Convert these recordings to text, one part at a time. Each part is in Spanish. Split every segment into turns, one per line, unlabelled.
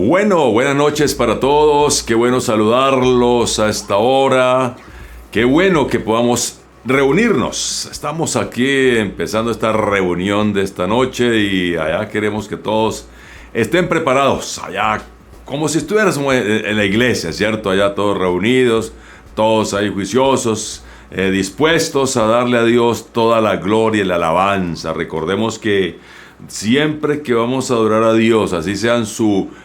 Bueno, buenas noches para todos. Qué bueno saludarlos a esta hora. Qué bueno que podamos reunirnos. Estamos aquí empezando esta reunión de esta noche y allá queremos que todos estén preparados. Allá como si estuviéramos en la iglesia, ¿cierto? Allá todos reunidos, todos ahí juiciosos, dispuestos a darle a Dios toda la gloria y la alabanza. Recordemos que siempre que vamos a adorar a Dios, así sean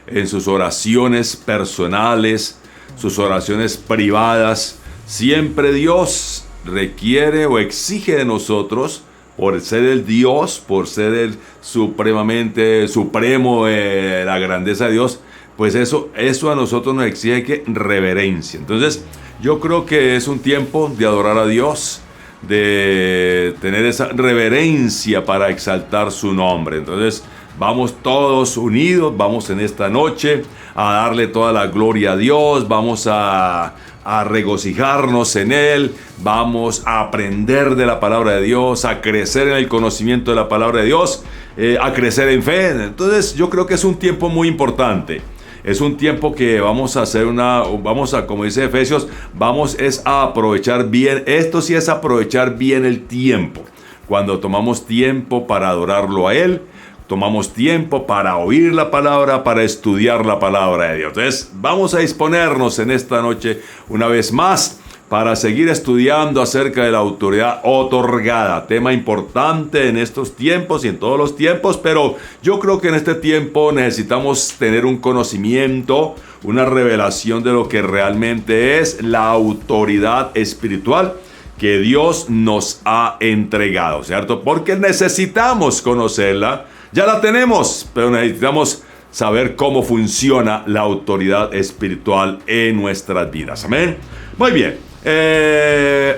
en sus oraciones personales, sus oraciones privadas, siempre Dios requiere o exige de nosotros, por ser el Dios, por ser el supremamente supremo, la grandeza de Dios, pues eso a nosotros nos exige que reverencia. Entonces yo creo que es un tiempo de adorar a Dios, de tener esa reverencia para exaltar su nombre. Entonces vamos todos unidos, vamos en esta noche a darle toda la gloria a Dios, vamos a regocijarnos en Él, vamos a aprender de la palabra de Dios, a crecer en el conocimiento de la palabra de Dios, a crecer en fe. Entonces yo creo que es un tiempo muy importante. Es un tiempo que vamos a, como dice Efesios, es a aprovechar bien, esto sí es aprovechar bien el tiempo. Cuando tomamos tiempo para adorarlo a Él, tomamos tiempo para oír la palabra, para estudiar la palabra de Dios. Entonces, vamos a disponernos en esta noche una vez más para seguir estudiando acerca de la autoridad otorgada. Tema importante en estos tiempos y en todos los tiempos, pero yo creo que en este tiempo necesitamos tener un conocimiento, una revelación de lo que realmente es la autoridad espiritual que Dios nos ha entregado, ¿cierto? Porque necesitamos conocerla. Ya la tenemos, pero necesitamos saber cómo funciona la autoridad espiritual en nuestras vidas. Amén. Muy bien.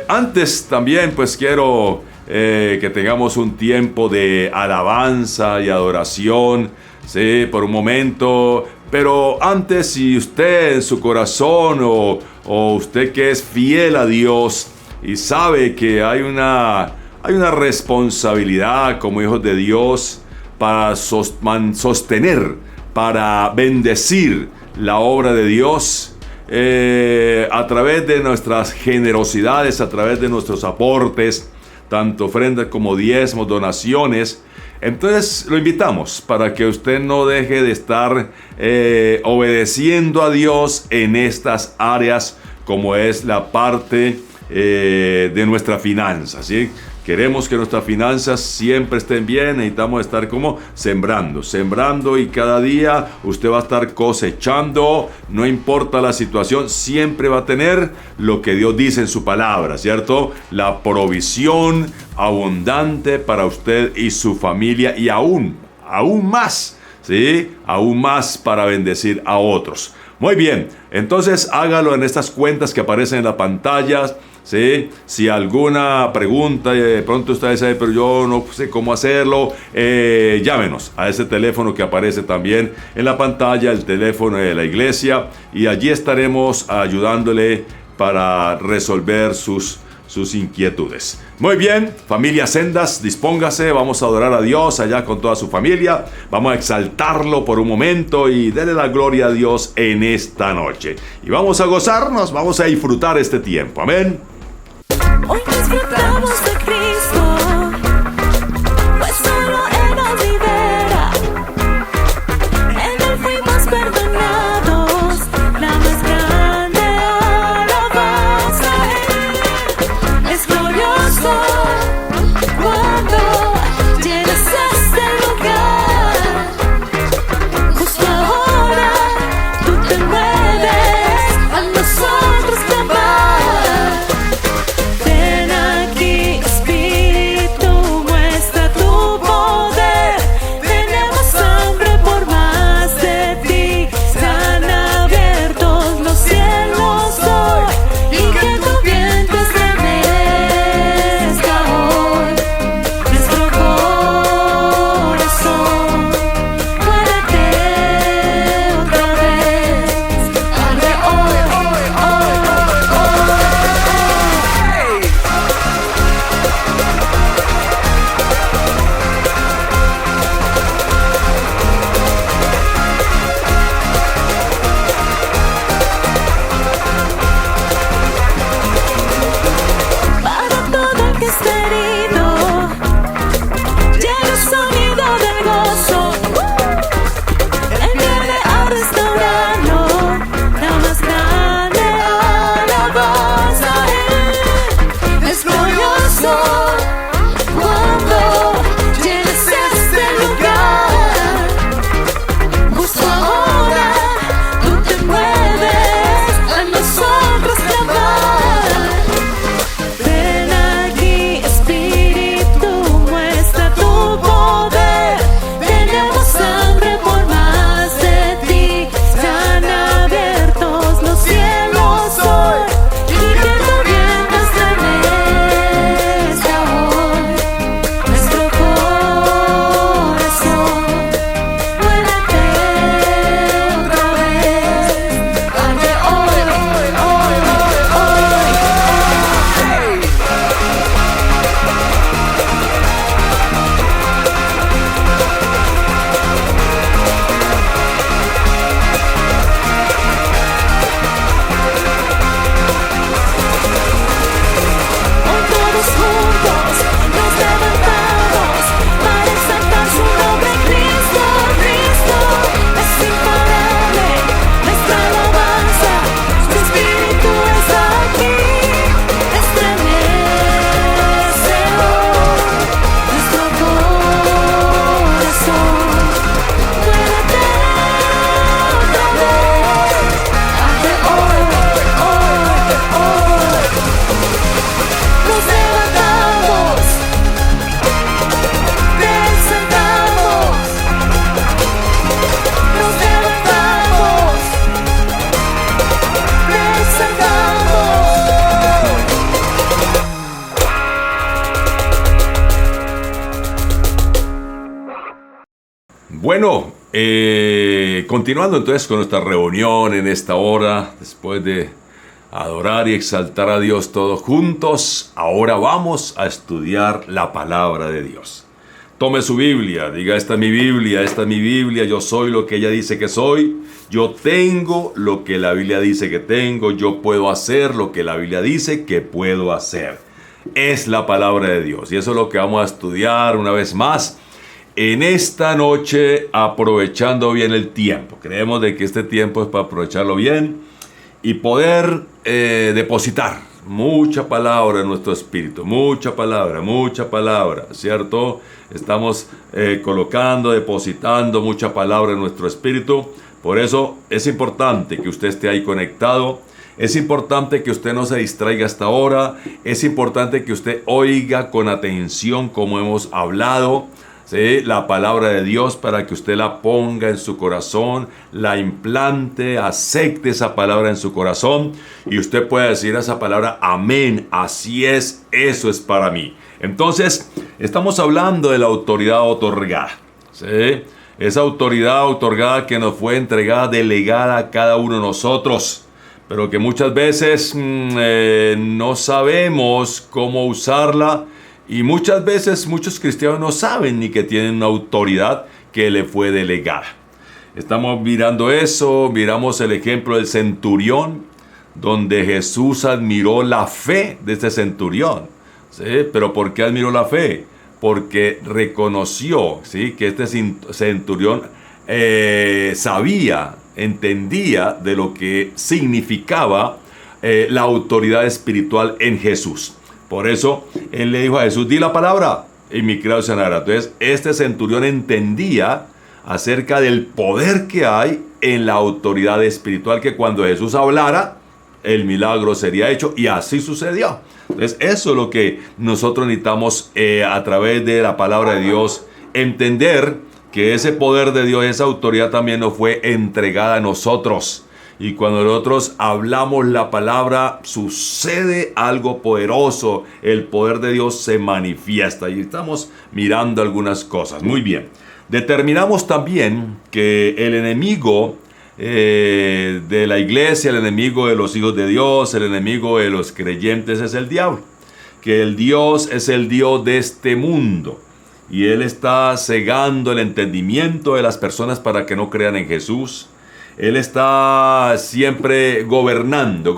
Antes también pues quiero que tengamos un tiempo de alabanza y adoración, ¿sí? Por un momento. Pero antes, si usted en su corazón o usted que es fiel a Dios y sabe que hay una responsabilidad como hijos de Dios para sostener, para bendecir la obra de Dios, a través de nuestras generosidades, a través de nuestros aportes, tanto ofrendas como diezmos, donaciones. Entonces lo invitamos para que usted no deje de estar obedeciendo a Dios en estas áreas, como es la parte de nuestra finanza, ¿sí? Queremos que nuestras finanzas siempre estén bien, necesitamos estar como sembrando y cada día usted va a estar cosechando, no importa la situación, siempre va a tener lo que Dios dice en su palabra, ¿cierto? La provisión abundante para usted y su familia y aún más, ¿sí? Aún más para bendecir a otros. Muy bien, entonces hágalo en estas cuentas que aparecen en la pantalla. ¿Sí? Si alguna pregunta, de pronto usted dice, pero yo no sé cómo hacerlo, llámenos a ese teléfono que aparece también en la pantalla, el teléfono de la iglesia, y allí estaremos ayudándole para resolver sus inquietudes. Muy bien, familia Sendas, dispóngase, vamos a adorar a Dios allá con toda su familia, vamos a exaltarlo por un momento y denle la gloria a Dios en esta noche. Y vamos a gozarnos, vamos a disfrutar este tiempo, amén.
Hoy disfrutamos de Cristo, pues solo Él nos libera. En Él fuimos perdonados, la más grande alabanza. Él es glorioso cuando llenas este lugar. Justo ahora tú te mueves a nosotros clamar. Ven aquí, Espíritu.
Bueno, continuando entonces con nuestra reunión en esta hora, después de adorar y exaltar a Dios todos juntos, ahora vamos a estudiar la palabra de Dios. Tome su Biblia, diga: esta es mi Biblia, yo soy lo que ella dice que soy, yo tengo lo que la Biblia dice que tengo, yo puedo hacer lo que la Biblia dice que puedo hacer. Es la palabra de Dios y eso es lo que vamos a estudiar una vez más en esta noche, aprovechando bien el tiempo. Creemos de que este tiempo es para aprovecharlo bien y poder depositar mucha palabra en nuestro espíritu, mucha palabra, ¿cierto? Estamos colocando, depositando mucha palabra en nuestro espíritu. Por eso es importante que usted esté ahí conectado. Es importante que usted no se distraiga hasta ahora. Es importante que usted oiga con atención como hemos hablado, ¿sí?, la palabra de Dios, para que usted la ponga en su corazón, la implante, acepte esa palabra en su corazón y usted pueda decir a esa palabra: amén, así es, eso es para mí. Entonces, estamos hablando de la autoridad otorgada, ¿sí? Esa autoridad otorgada que nos fue entregada, delegada a cada uno de nosotros, pero que muchas veces no sabemos cómo usarla. Y muchas veces muchos cristianos no saben ni que tienen una autoridad que le fue delegada. Estamos mirando eso, miramos el ejemplo del centurión, donde Jesús admiró la fe de este centurión, ¿sí? Pero ¿por qué admiró la fe? Porque reconoció, ¿sí?, que este centurión sabía, entendía de lo que significaba la autoridad espiritual en Jesús. Por eso, él le dijo a Jesús: di la palabra y mi criado sanará. Entonces, este centurión entendía acerca del poder que hay en la autoridad espiritual, que cuando Jesús hablara, el milagro sería hecho, y así sucedió. Entonces, eso es lo que nosotros necesitamos a través de la palabra de Dios, entender que ese poder de Dios, esa autoridad también nos fue entregada a nosotros. Y cuando nosotros hablamos la palabra, sucede algo poderoso. El poder de Dios se manifiesta. Y estamos mirando algunas cosas. Muy bien. Determinamos también que el enemigo de la iglesia, el enemigo de los hijos de Dios, el enemigo de los creyentes es el diablo. Que el Dios es el Dios de este mundo. Y Él está cegando el entendimiento de las personas para que no crean en Jesús. Él está siempre gobernando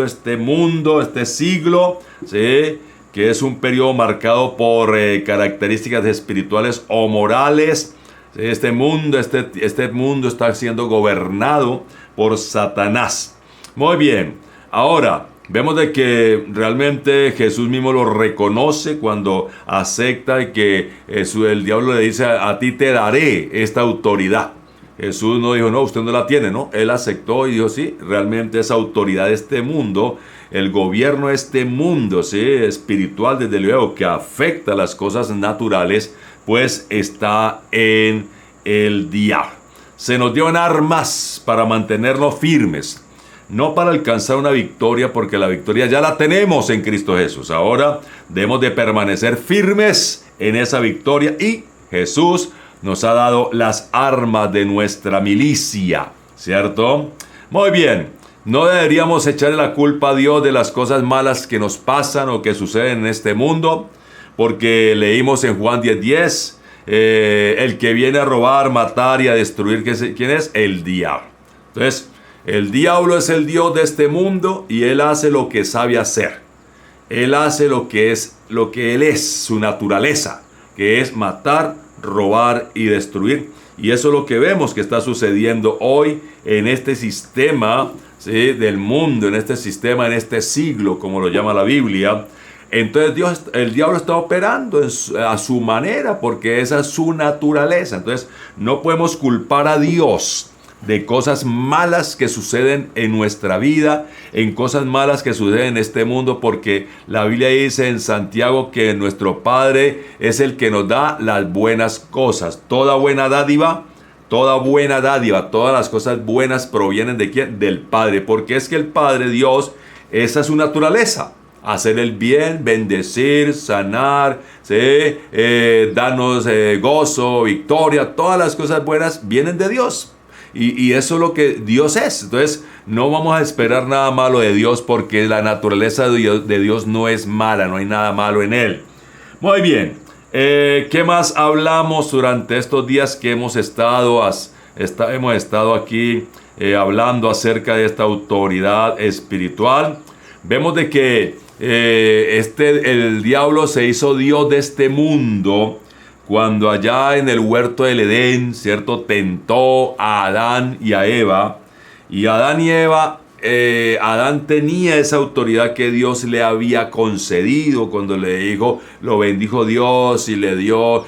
este mundo, este siglo, ¿sí?, que es un periodo marcado por características espirituales o morales. ¿Sí? Este mundo está siendo gobernado por Satanás. Muy bien, ahora vemos de que realmente Jesús mismo lo reconoce cuando acepta y que el diablo le dice: a ti te daré esta autoridad. Jesús no dijo: no, usted no la tiene, ¿no? Él aceptó y dijo: sí, realmente esa autoridad de este mundo, el gobierno de este mundo, ¿sí?, espiritual, desde luego, que afecta las cosas naturales, pues está en el diablo. Se nos dio armas para mantenernos firmes, no para alcanzar una victoria, porque la victoria ya la tenemos en Cristo Jesús. Ahora debemos de permanecer firmes en esa victoria, y Jesús nos ha dado las armas de nuestra milicia, ¿cierto? Muy bien, no deberíamos echarle la culpa a Dios de las cosas malas que nos pasan o que suceden en este mundo, porque leímos en Juan 10:10, el que viene a robar, matar y a destruir, ¿quién es? El diablo. Entonces, el diablo es el Dios de este mundo y él hace lo que sabe hacer. Él hace lo que él es, su naturaleza, que es matar, robar y destruir. Y eso es lo que vemos que está sucediendo hoy en este sistema, ¿sí?, del mundo, en este sistema, en este siglo, como lo llama la Biblia. Entonces el diablo está operando a su manera, porque esa es su naturaleza. Entonces no podemos culpar a Dios de cosas malas que suceden en nuestra vida, en cosas malas que suceden en este mundo, porque la Biblia dice en Santiago que nuestro Padre es el que nos da las buenas cosas. Toda buena dádiva, todas las cosas buenas provienen ¿de quién? Del Padre, porque es que el Padre, Dios, esa es su naturaleza. hacer el bien, bendecir, sanar, ¿sí? Darnos gozo, victoria, todas las cosas buenas vienen de Dios. Y eso es lo que Dios es. Entonces no vamos a esperar nada malo de Dios, porque la naturaleza de Dios no es mala, no hay nada malo en Él. Muy bien, ¿qué más hablamos durante estos días que hemos estado aquí hablando acerca de esta autoridad espiritual? Vemos de que el diablo se hizo Dios de este mundo cuando allá en el huerto del Edén, ¿cierto?, tentó a Adán y a Eva. Y Adán y Eva, Adán tenía esa autoridad que Dios le había concedido cuando le dijo, lo bendijo Dios y le dijo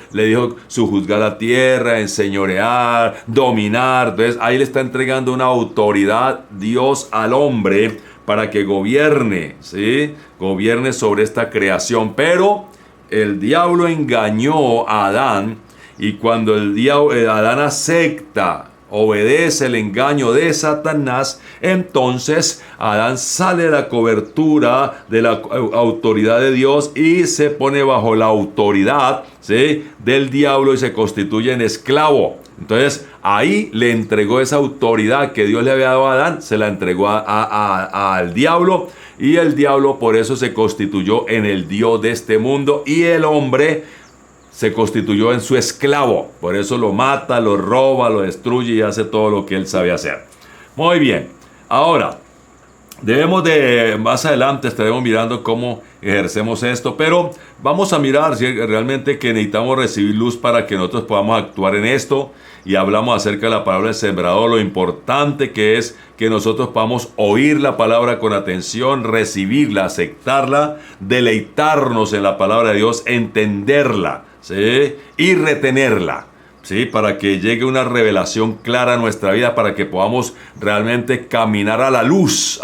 sojuzgar la tierra, enseñorear, dominar. Entonces ahí le está entregando una autoridad Dios al hombre para que gobierne, ¿sí? Gobierne sobre esta creación. Pero el diablo engañó a Adán, y cuando Adán acepta, obedece el engaño de Satanás, entonces Adán sale de la cobertura de la autoridad de Dios y se pone bajo la autoridad, ¿sí?, del diablo, y se constituye en esclavo. Entonces ahí le entregó esa autoridad que Dios le había dado a Adán, se la entregó al diablo, y el diablo por eso se constituyó en el Dios de este mundo, y el hombre se constituyó en su esclavo. Por eso lo mata, lo roba, lo destruye y hace todo lo que él sabe hacer. Muy bien, ahora más adelante estaremos mirando cómo ejercemos esto, pero vamos a mirar si realmente que necesitamos recibir luz para que nosotros podamos actuar en esto. Y hablamos acerca de la palabra del sembrador, lo importante que es que nosotros podamos oír la palabra con atención, recibirla, aceptarla, deleitarnos en la palabra de Dios, entenderla, ¿sí?, y retenerla, ¿sí?, para que llegue una revelación clara a nuestra vida, para que podamos realmente caminar a la luz,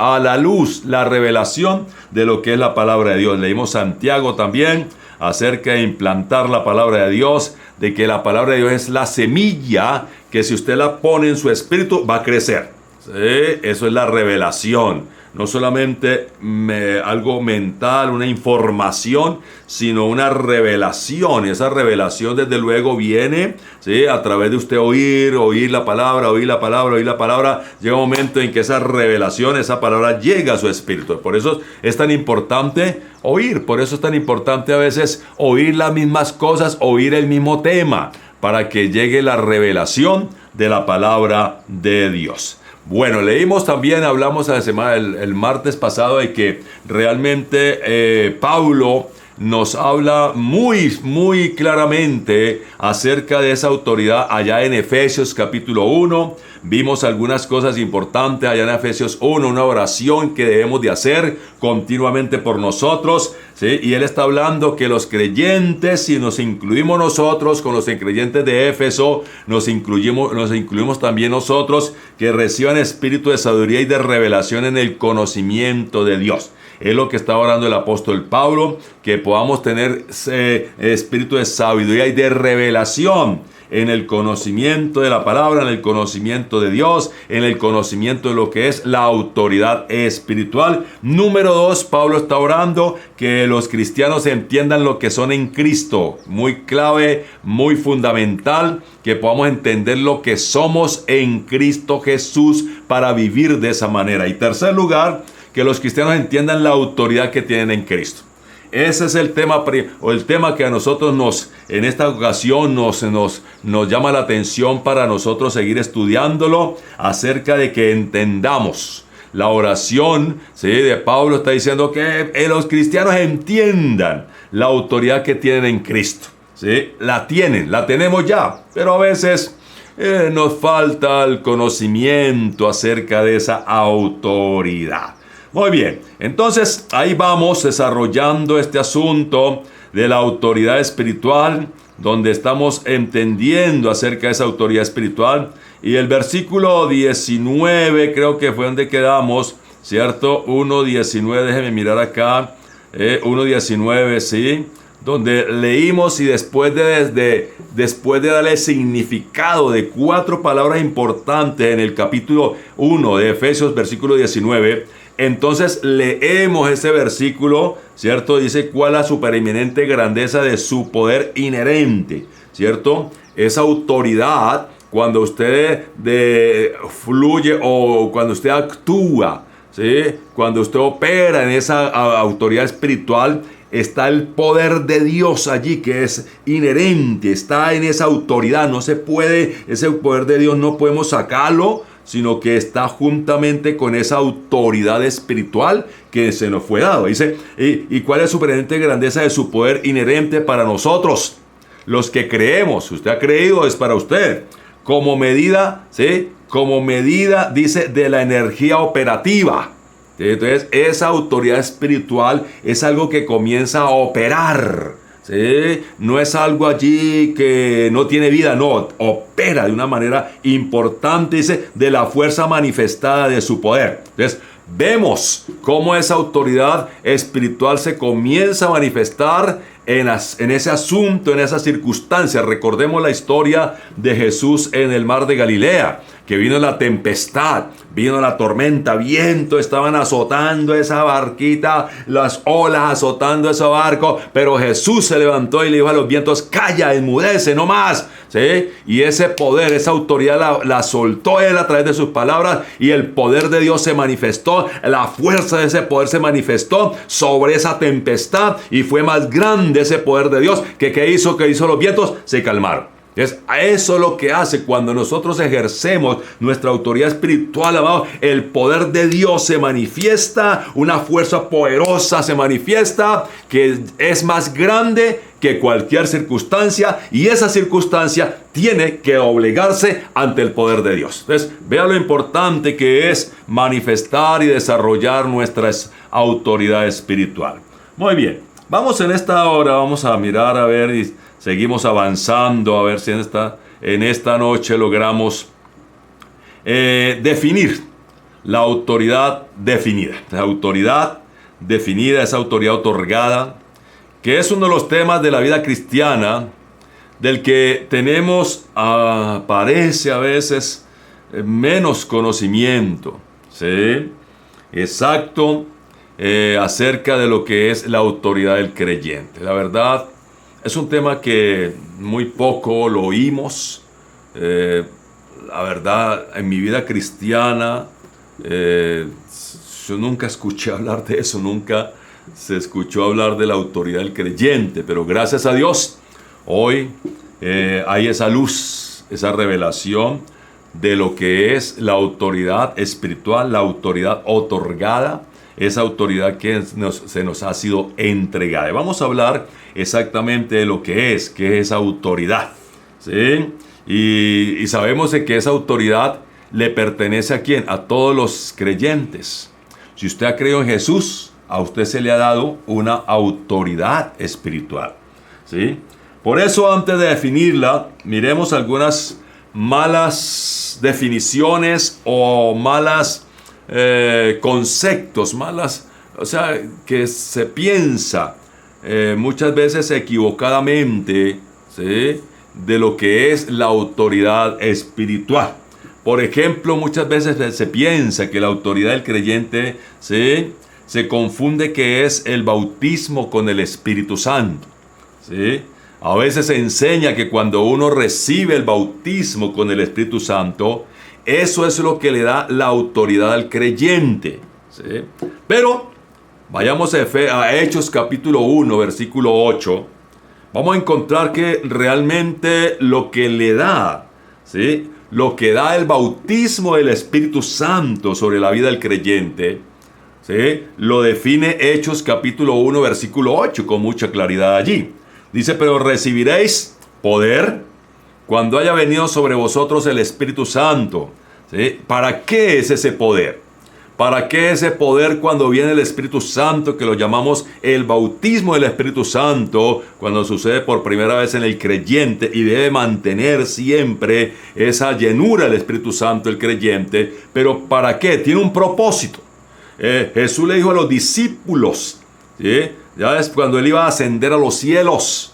la revelación de lo que es la palabra de Dios. Leímos Santiago también acerca de implantar la palabra de Dios, de que la palabra de Dios es la semilla que si usted la pone en su espíritu va a crecer, ¿sí? Eso es la revelación. No solamente algo mental, una información, sino una revelación. Y esa revelación desde luego viene, ¿sí?, a través de usted oír la palabra. Llega un momento en que esa revelación, esa palabra llega a su espíritu. Por eso es tan importante oír. Por eso es tan importante a veces oír las mismas cosas, oír el mismo tema, para que llegue la revelación de la palabra de Dios. Bueno, leímos también, hablamos el martes pasado de que realmente Pablo nos habla muy claramente acerca de esa autoridad allá en Efesios capítulo 1. Vimos algunas cosas importantes allá en Efesios 1, una oración que debemos de hacer continuamente por nosotros, ¿sí? Y él está hablando que los creyentes, si nos incluimos nosotros con los creyentes de Éfeso, nos incluimos también nosotros, que reciban espíritu de sabiduría y de revelación en el conocimiento de Dios. Es lo que está orando el apóstol Pablo, que podamos tener espíritu de sabiduría y de revelación en el conocimiento de la palabra, en el conocimiento de Dios, en el conocimiento de lo que es la autoridad espiritual. Número 2, Pablo está orando que los cristianos entiendan lo que son en Cristo. Muy clave, muy fundamental, que podamos entender lo que somos en Cristo Jesús para vivir de esa manera. Y tercer lugar, que los cristianos entiendan la autoridad que tienen en Cristo. Ese es el tema que a nosotros en esta ocasión nos llama la atención para nosotros seguir estudiándolo, acerca de que entendamos la oración, ¿sí?, de Pablo. Está diciendo que los cristianos entiendan la autoridad que tienen en Cristo, ¿sí? La tenemos ya, pero a veces nos falta el conocimiento acerca de esa autoridad. Muy bien, entonces ahí vamos desarrollando este asunto de la autoridad espiritual, donde estamos entendiendo acerca de esa autoridad espiritual. Y el versículo 19, creo que fue donde quedamos, ¿cierto? 1:19, déjenme mirar acá, 1:19, ¿sí? Donde leímos, y después de darle significado de 4 palabras importantes en el capítulo 1 de Efesios, versículo 19, entonces leemos ese versículo, ¿cierto? Dice, ¿cuál la supereminente grandeza de su poder inherente? ¿Cierto? Esa autoridad, cuando usted fluye o cuando usted actúa, ¿sí? Cuando usted opera en esa autoridad espiritual, está el poder de Dios allí, que es inherente, está en esa autoridad. No se puede, ese poder de Dios no podemos sacarlo, sino que está juntamente con esa autoridad espiritual que se nos fue dado. Dice, ¿y cuál es la supereminente grandeza de su poder inherente para nosotros? Los que creemos. Si usted ha creído, es para usted. Como medida, ¿sí? Como medida, dice, de la energía operativa. Entonces, esa autoridad espiritual es algo que comienza a operar, ¿sí? No es algo allí que no tiene vida, no, opera de una manera importante, dice, de la fuerza manifestada de su poder. Entonces, vemos cómo esa autoridad espiritual se comienza a manifestar en ese asunto, en esa circunstancia. Recordemos la historia de Jesús en el mar de Galilea, que vino la tempestad, vino la tormenta, viento, estaban azotando esa barquita, las olas azotando ese barco, pero Jesús se levantó y le dijo a los vientos, calla, enmudece, no más, ¿sí? Y ese poder, esa autoridad la soltó él a través de sus palabras, y el poder de Dios se manifestó, la fuerza de ese poder se manifestó sobre esa tempestad, y fue más grande ese poder de Dios que hizo los vientos se calmaron. Eso es lo que hace cuando nosotros ejercemos nuestra autoridad espiritual, amado. El poder de Dios se manifiesta, una fuerza poderosa se manifiesta, que es más grande que cualquier circunstancia, y esa circunstancia tiene que obligarse ante el poder de Dios. Entonces, vea lo importante que es manifestar y desarrollar nuestra autoridad espiritual. Muy bien, vamos en esta hora, vamos a mirar a ver y seguimos avanzando, a ver si en esta noche logramos definir la autoridad definida. La autoridad definida, esa autoridad otorgada, que es uno de los temas de la vida cristiana, del que tenemos, parece a veces, menos conocimiento, ¿sí? Exacto, acerca de lo que es la autoridad del creyente. La verdad, es un tema que muy poco lo oímos. La verdad, en mi vida cristiana, yo nunca escuché hablar de eso, nunca se escuchó hablar de la autoridad del creyente, pero gracias a Dios, hoy hay esa luz, esa revelación de lo que es la autoridad espiritual, la autoridad otorgada, esa autoridad que se nos ha sido entregada. Y vamos a hablar exactamente de lo que es esa autoridad, ¿sí? Y sabemos de que esa autoridad le pertenece ¿a quién? A todos los creyentes. Si usted ha creído en Jesús, a usted se le ha dado una autoridad espiritual, ¿sí? Por eso, antes de definirla, miremos algunas malas definiciones o malas conceptos, o sea, que se piensa muchas veces equivocadamente, ¿sí?, de lo que es la autoridad espiritual. Por ejemplo, muchas veces se piensa que la autoridad del creyente, ¿sí?, se confunde que es el bautismo con el Espíritu Santo, ¿sí? A veces se enseña que cuando uno recibe el bautismo con el Espíritu Santo, eso es lo que le da la autoridad al creyente, ¿sí? Pero vayamos a Hechos capítulo 1, versículo 8. Vamos a encontrar que realmente lo que le da, ¿sí?, lo que da el bautismo del Espíritu Santo sobre la vida del creyente, ¿sí?, lo define Hechos capítulo 1, versículo 8 con mucha claridad allí. Dice, pero recibiréis poder cuando haya venido sobre vosotros el Espíritu Santo, ¿sí? ¿Para qué es ese poder? ¿Para qué ese poder cuando viene el Espíritu Santo, que lo llamamos el bautismo del Espíritu Santo, cuando sucede por primera vez en el creyente, y debe mantener siempre esa llenura del Espíritu Santo el creyente? Pero ¿para qué? Tiene un propósito. Jesús le dijo a los discípulos, ¿sí?, ya es cuando él iba a ascender a los cielos,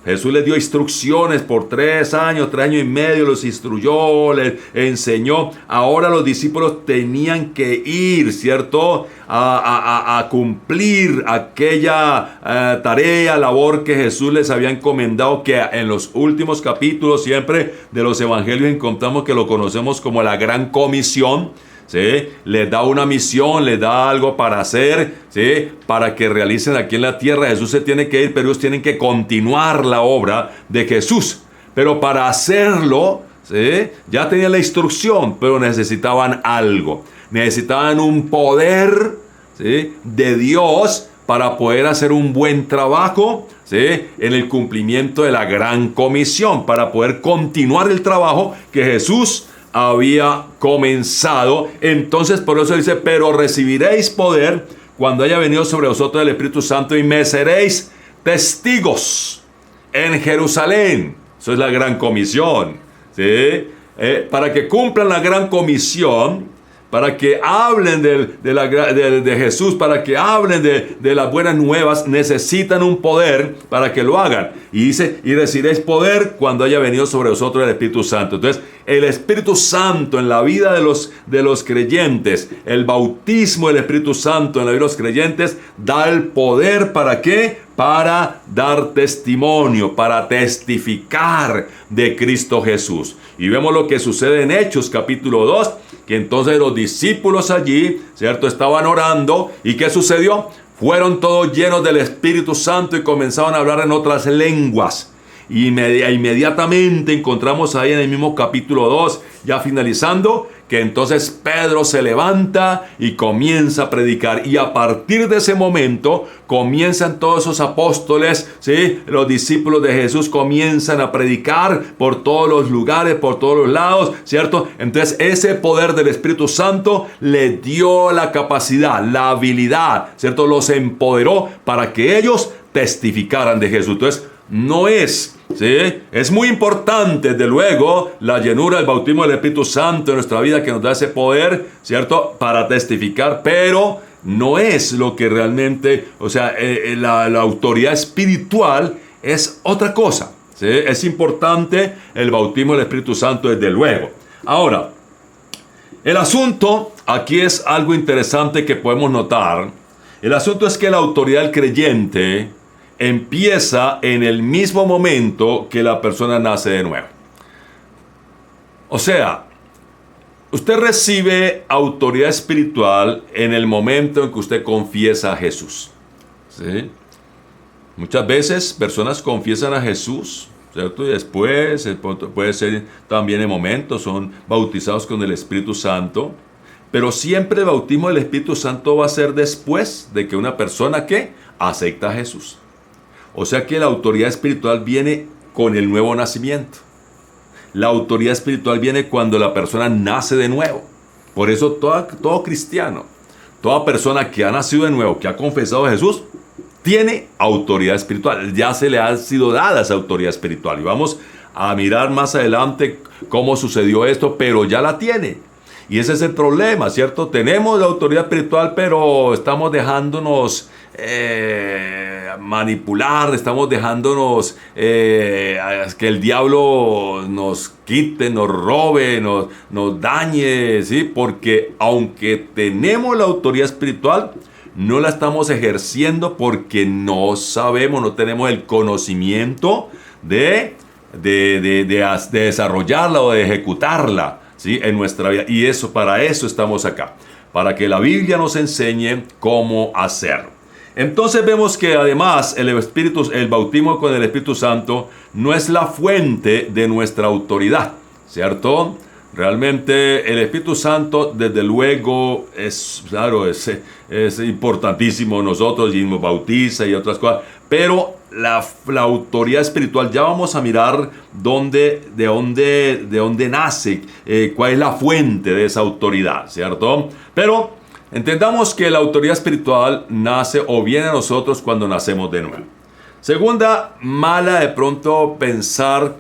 Jesús les dio instrucciones por 3 años, 3 años y medio, los instruyó, les enseñó. Ahora los discípulos tenían que ir, ¿cierto? A cumplir aquella tarea, labor que Jesús les había encomendado, que en los últimos capítulos siempre de los evangelios encontramos que lo conocemos como la Gran Comisión. ¿Sí? Les da una misión, les da algo para hacer, ¿sí? Para que realicen aquí en la tierra. Jesús se tiene que ir, pero ellos tienen que continuar la obra de Jesús. Pero para hacerlo, ¿sí? Ya tenían la instrucción, pero necesitaban algo. Necesitaban un poder, ¿sí? De Dios para poder hacer un buen trabajo, ¿sí? En el cumplimiento de la Gran Comisión, para poder continuar el trabajo que Jesús había comenzado. Entonces por eso dice: pero recibiréis poder cuando haya venido sobre vosotros el Espíritu Santo, y me seréis testigos en Jerusalén. Eso es la Gran Comisión, ¿sí? Para que cumplan la Gran Comisión, para que hablen de Jesús, para que hablen de las buenas nuevas, necesitan un poder para que lo hagan. Y dice: y recibiréis poder cuando haya venido sobre vosotros el Espíritu Santo. Entonces, el Espíritu Santo en la vida de los creyentes, el bautismo del Espíritu Santo en la vida de los creyentes, da el poder, ¿para qué? Para dar testimonio, para testificar de Cristo Jesús. Y vemos lo que sucede en Hechos capítulo 2, que entonces los discípulos allí, ¿cierto?, estaban orando. ¿Y qué sucedió? Fueron todos llenos del Espíritu Santo y comenzaron a hablar en otras lenguas. Y inmediatamente encontramos ahí en el mismo capítulo 2, ya finalizando, que entonces Pedro se levanta y comienza a predicar. Y a partir de ese momento comienzan todos esos apóstoles, ¿sí? Los discípulos de Jesús comienzan a predicar por todos los lugares, por todos los lados, ¿cierto? Entonces ese poder del Espíritu Santo le dio la capacidad, la habilidad, ¿cierto? Los empoderó para que ellos testificaran de Jesús. Entonces, no es, ¿sí? Es muy importante, desde luego, la llenura del bautismo del Espíritu Santo en nuestra vida, que nos da ese poder, ¿cierto?, para testificar, pero no es lo que realmente, o sea, la autoridad espiritual es otra cosa, ¿sí? Es importante el bautismo del Espíritu Santo, desde luego. Ahora, el asunto aquí es algo interesante que podemos notar. El asunto es que la autoridad del creyente empieza en el mismo momento que la persona nace de nuevo. O sea, usted recibe autoridad espiritual en el momento en que usted confiesa a Jesús, ¿sí? Muchas veces personas confiesan a Jesús, ¿cierto? Y después, puede ser también en momentos, son bautizados con el Espíritu Santo. Pero siempre el bautismo del Espíritu Santo va a ser después de que una persona que acepta a Jesús. O sea que la autoridad espiritual viene con el nuevo nacimiento. La autoridad espiritual viene cuando la persona nace de nuevo. Por eso todo cristiano, toda persona que ha nacido de nuevo, que ha confesado a Jesús, tiene autoridad espiritual. Ya se le ha sido dada esa autoridad espiritual. Y vamos a mirar más adelante cómo sucedió esto, pero ya la tiene. Y ese es el problema, ¿cierto? Tenemos la autoridad espiritual, pero estamos dejándonos manipular, estamos dejándonos que el diablo nos quite, nos robe, nos dañe, ¿sí? Porque aunque tenemos la autoridad espiritual, no la estamos ejerciendo porque no sabemos, no tenemos el conocimiento de desarrollarla o de ejecutarla, ¿sí?, en nuestra vida. Y para eso estamos acá, para que la Biblia nos enseñe cómo hacerlo. Entonces vemos que además el bautismo con el Espíritu Santo no es la fuente de nuestra autoridad, ¿cierto? Realmente el Espíritu Santo, desde luego, es importantísimo en nosotros y nos bautiza y otras cosas, pero la autoridad espiritual, ya vamos a mirar de dónde nace, cuál es la fuente de esa autoridad, ¿cierto? Pero entendamos que la autoridad espiritual nace o viene a nosotros cuando nacemos de nuevo. Segunda, mala de pronto pensar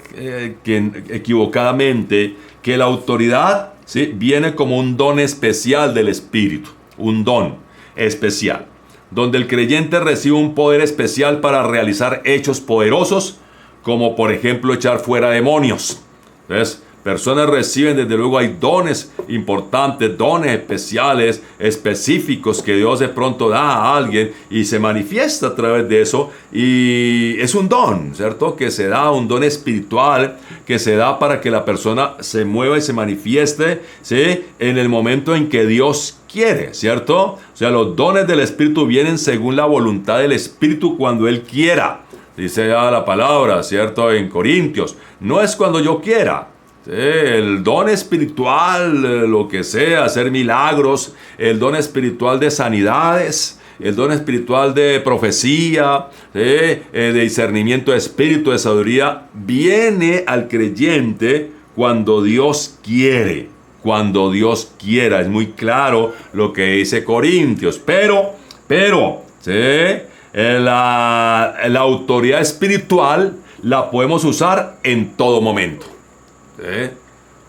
equivocadamente que la autoridad, ¿sí?, viene como un don especial del Espíritu, un don especial, donde el creyente recibe un poder especial para realizar hechos poderosos como por ejemplo echar fuera demonios. Entonces, personas reciben, desde luego, hay dones importantes, dones especiales, específicos que Dios de pronto da a alguien y se manifiesta a través de eso. Y es un don, ¿cierto? Que se da, un don espiritual que se da para que la persona se mueva y se manifieste, ¿sí? En el momento en que Dios quiere, ¿cierto? O sea, los dones del Espíritu vienen según la voluntad del Espíritu cuando Él quiera. Dice ya la palabra, ¿cierto? En Corintios, no es cuando yo quiera. El don espiritual, lo que sea, hacer milagros, el don espiritual de sanidades, el don espiritual de profecía, de discernimiento de espíritu, de sabiduría, viene al creyente cuando Dios quiere, cuando Dios quiera. Es muy claro lo que dice Corintios, pero, ¿sí? La autoridad espiritual la podemos usar en todo momento.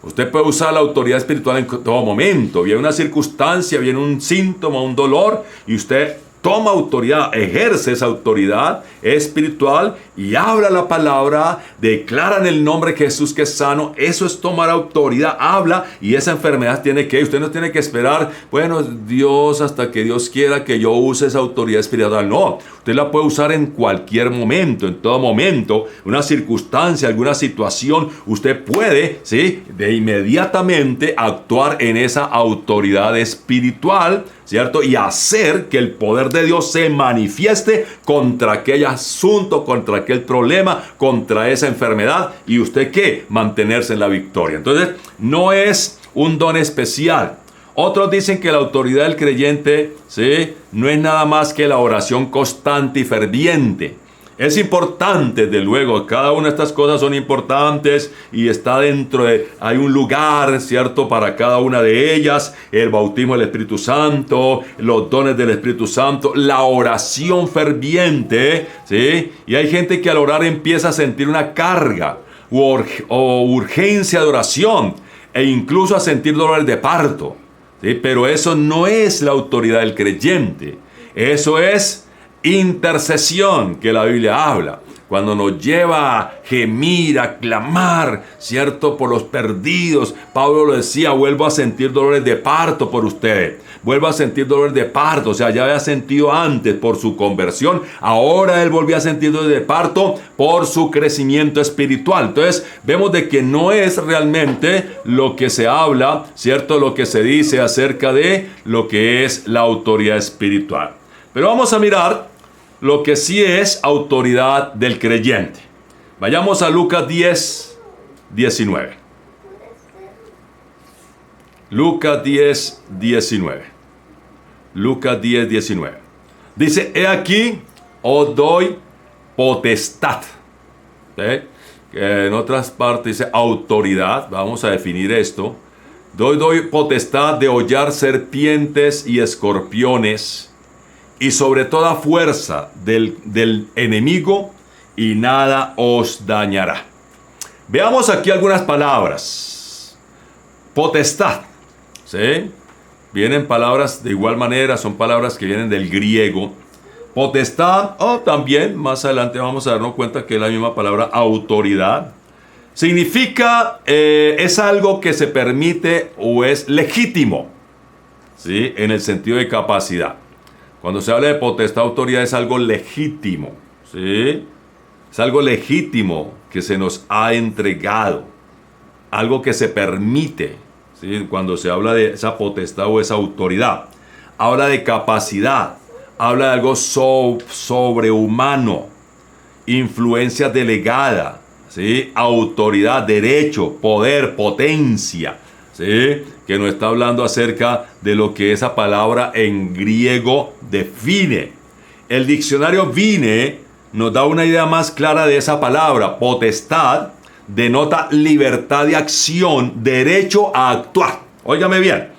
Usted puede usar la autoridad espiritual en todo momento. Viene una circunstancia, viene un síntoma, un dolor, y usted toma autoridad, ejerce esa autoridad espiritual y habla la palabra, declara en el nombre de Jesús que es sano. Eso es tomar autoridad, habla, y esa enfermedad tiene que ir. Usted no tiene que esperar, bueno, Dios, hasta que Dios quiera que yo use esa autoridad espiritual. No, usted la puede usar en cualquier momento, en todo momento, una circunstancia, alguna situación. Usted puede, ¿sí?, de inmediatamente actuar en esa autoridad espiritual, ¿cierto? Y hacer que el poder de Dios se manifieste contra aquel asunto, contra aquel problema, contra esa enfermedad. ¿Y usted qué? Mantenerse en la victoria. Entonces, no es un don especial. Otros dicen que la autoridad del creyente, ¿sí?, no es nada más que la oración constante y ferviente. Es importante, desde luego, cada una de estas cosas son importantes y está dentro de, hay un lugar, ¿cierto?, para cada una de ellas. El bautismo del Espíritu Santo, los dones del Espíritu Santo, la oración ferviente, ¿sí? Y hay gente que al orar empieza a sentir una carga o urgencia de oración e incluso a sentir dolores de parto, ¿sí? Pero eso no es la autoridad del creyente. Eso es intercesión, que la Biblia habla, cuando nos lleva a gemir, a clamar, ¿cierto?, por los perdidos. Pablo lo decía: vuelvo a sentir dolores de parto por ustedes, vuelvo a sentir dolores de parto. O sea, ya había sentido antes por su conversión, ahora él volvió a sentir dolores de parto por su crecimiento espiritual. Entonces vemos de que no es realmente lo que se habla, ¿cierto?, lo que se dice acerca de lo que es la autoridad espiritual. Pero vamos a mirar lo que sí es autoridad del creyente. Vayamos a Lucas 10, 19. Lucas 10, 19. Lucas 10, 19. Dice: he aquí, os doy potestad. En otras partes dice autoridad. Vamos a definir esto. Doy potestad de hollar serpientes y escorpiones, y sobre toda fuerza del enemigo, y nada os dañará. Veamos aquí algunas palabras. Potestad, ¿sí? Vienen palabras de igual manera, son palabras que vienen del griego. Potestad, o también más adelante vamos a darnos cuenta que es la misma palabra autoridad. Significa, es algo que se permite o es legítimo, ¿sí?, en el sentido de capacidad. Cuando se habla de potestad, autoridad, es algo legítimo, ¿sí? Es algo legítimo que se nos ha entregado, algo que se permite, ¿sí?, cuando se habla de esa potestad o esa autoridad. Habla de capacidad, habla de algo sobrehumano, influencia delegada, ¿sí?, autoridad, derecho, poder, potencia, ¿sí?, que nos está hablando acerca de lo que esa palabra en griego define. El diccionario Vine nos da una idea más clara de esa palabra. Potestad denota libertad de acción, derecho a actuar. Óigame bien,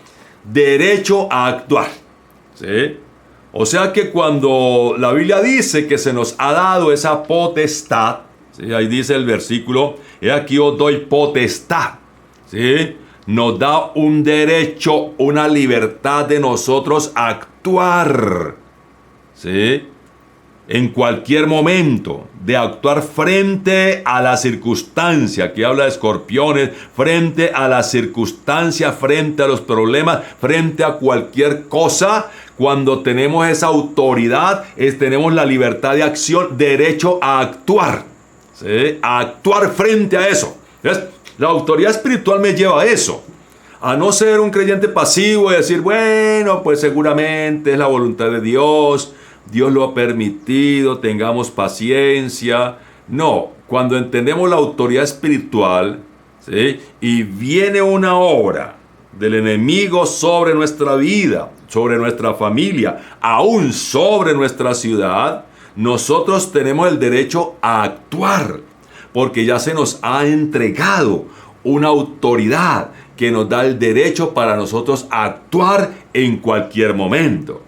derecho a actuar, ¿sí? O sea que cuando la Biblia dice que se nos ha dado esa potestad, ¿sí?, ahí dice el versículo: he aquí os doy potestad, ¿sí?, nos da un derecho, una libertad de nosotros actuar, ¿sí? en cualquier momento, de actuar frente a la circunstancia. Aquí habla de escorpiones, frente a la circunstancia, frente a los problemas, frente a cualquier cosa. Cuando tenemos esa autoridad, tenemos la libertad de acción, derecho a actuar, ¿sí? A actuar frente a eso. ¿Ves? La autoridad espiritual me lleva a eso. A no ser un creyente pasivo y decir, bueno, pues seguramente es la voluntad de Dios. Dios lo ha permitido, tengamos paciencia. No, cuando entendemos la autoridad espiritual, ¿sí? Y viene una obra del enemigo sobre nuestra vida, sobre nuestra familia, aún sobre nuestra ciudad, nosotros tenemos el derecho a actuar, porque ya se nos ha entregado una autoridad que nos da el derecho para nosotros actuar en cualquier momento.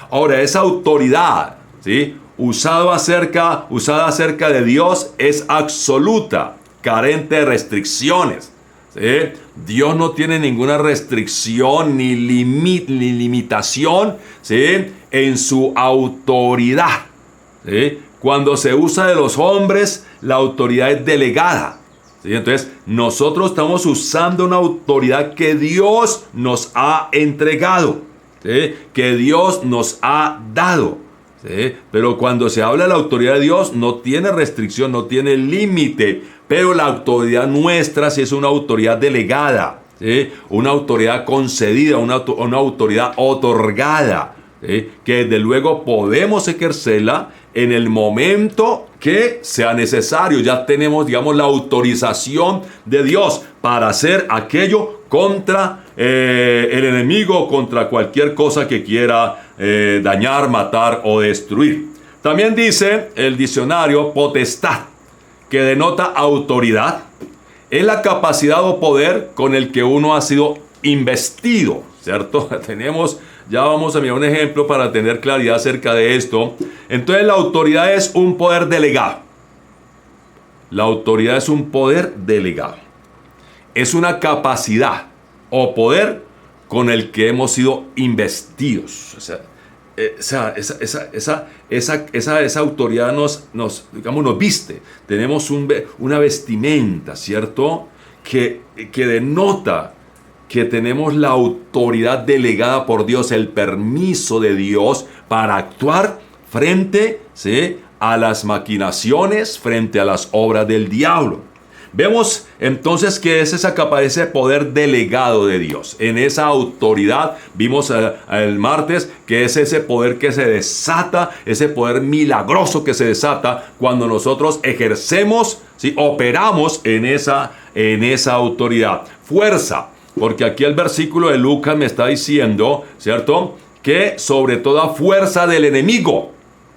Ahora, esa autoridad, ¿sí?, usada acerca de Dios es absoluta, carente de restricciones. ¿Sí? Dios no tiene ninguna restricción ni limitación, ¿sí?, en su autoridad. ¿Sí? Cuando se usa de los hombres, la autoridad es delegada. ¿Sí? Entonces, nosotros estamos usando una autoridad que Dios nos ha entregado, ¿sí?, que Dios nos ha dado. ¿Sí? Pero cuando se habla de la autoridad de Dios, no tiene restricción, no tiene límite. Pero la autoridad nuestra sí es una autoridad delegada, ¿sí?, una autoridad concedida, una autoridad otorgada, ¿sí?, que desde luego podemos ejercerla en el momento que sea necesario. Ya tenemos, digamos, la autorización de Dios para hacer aquello contra el enemigo, contra cualquier cosa que quiera dañar, matar o destruir. También dice el diccionario potestad, que denota autoridad, es la capacidad o poder con el que uno ha sido investido, ¿cierto? Ya vamos a mirar un ejemplo para tener claridad acerca de esto. Entonces, la autoridad es un poder delegado. La autoridad es un poder delegado. Es una capacidad o poder con el que hemos sido investidos. O sea, esa autoridad nos viste. Tenemos una vestimenta, ¿cierto?, que denota que tenemos la autoridad delegada por Dios, el permiso de Dios para actuar frente, ¿sí?, a las maquinaciones, frente a las obras del diablo. Vemos entonces que es esa capacidad, ese poder delegado de Dios. En esa autoridad vimos el martes que es ese poder que se desata, ese poder milagroso que se desata cuando nosotros ejercemos, ¿sí?, operamos en esa autoridad. Fuerza, porque aquí el versículo de Lucas me está diciendo, ¿cierto?, que sobre toda fuerza del enemigo,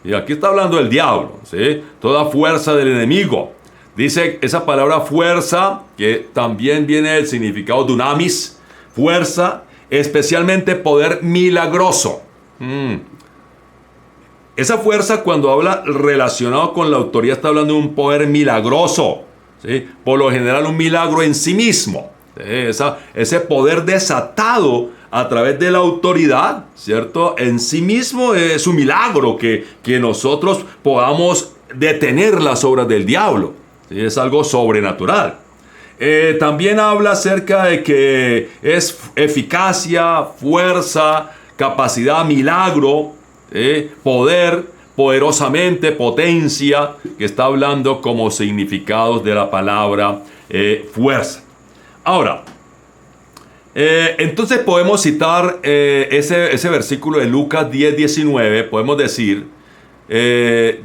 y aquí está hablando del diablo, ¿sí?, toda fuerza del enemigo. Dice esa palabra fuerza, que también viene del significado dunamis, fuerza, especialmente poder milagroso. Esa fuerza, cuando habla relacionado con la autoridad, está hablando de un poder milagroso, ¿sí?, por lo general un milagro en sí mismo. Ese poder desatado a través de la autoridad, ¿cierto?, en sí mismo es un milagro que nosotros podamos detener las obras del diablo. ¿Sí? Es algo sobrenatural. También habla acerca de que es eficacia, fuerza, capacidad, milagro, poder, poderosamente, potencia, que está hablando como significados de la palabra fuerza. Ahora, entonces podemos citar ese versículo de Lucas 10:19, podemos decir,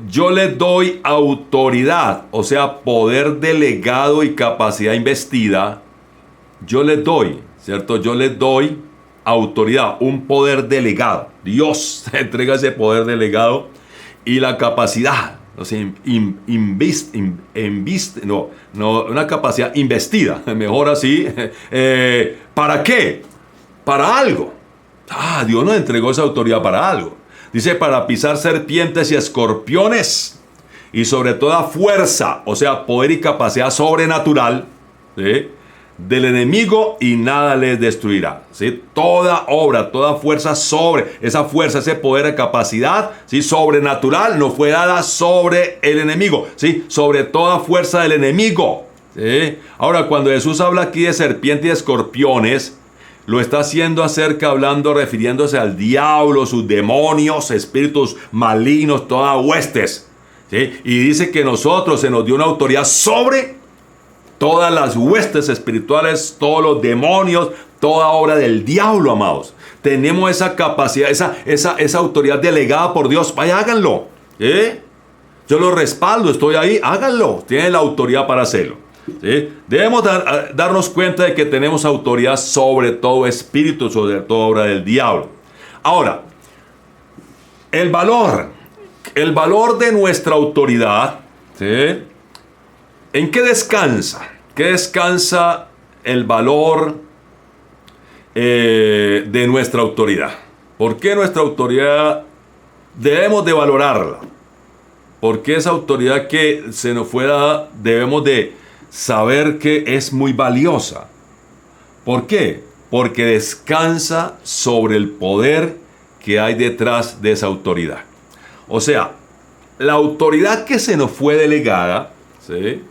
yo le doy autoridad, o sea, poder delegado y capacidad investida. Yo le doy, ¿cierto? Yo le doy autoridad, un poder delegado. Dios entrega ese poder delegado y la capacidad, o sea, una capacidad investida, mejor así. ¿Para qué? Para algo. Dios nos entregó esa autoridad para algo. Dice, para pisar serpientes y escorpiones, y sobre toda fuerza, o sea, poder y capacidad sobrenatural, ¿sí?, del enemigo y nada les destruirá. ¿Sí? Toda obra, toda fuerza sobre, esa fuerza, ese poder de capacidad, ¿sí? Sobrenatural nos fue dada sobre el enemigo, ¿sí? Sobre toda fuerza del enemigo. ¿Sí? Ahora, cuando Jesús habla aquí de serpientes y escorpiones, lo está haciendo refiriéndose al diablo, sus demonios, espíritus malignos, todas huestes. ¿Sí? Y dice que nosotros se nos dio una autoridad sobre todas las huestes espirituales, todos los demonios, toda obra del diablo, amados. Tenemos esa capacidad, esa autoridad delegada por Dios. Vaya, háganlo. Yo lo respaldo, estoy ahí, háganlo. Tienen la autoridad para hacerlo. ¿Sí? Debemos darnos cuenta de que tenemos autoridad sobre todo espíritu, sobre toda obra del diablo. Ahora, el valor de nuestra autoridad, ¿sí? ¿En qué descansa? ¿Qué descansa el valor de nuestra autoridad? ¿Por qué nuestra autoridad debemos de valorarla? ¿Por qué esa autoridad que se nos fue dada debemos de saber que es muy valiosa? ¿Por qué? Porque descansa sobre el poder que hay detrás de esa autoridad. O sea, la autoridad que se nos fue delegada, ¿sí?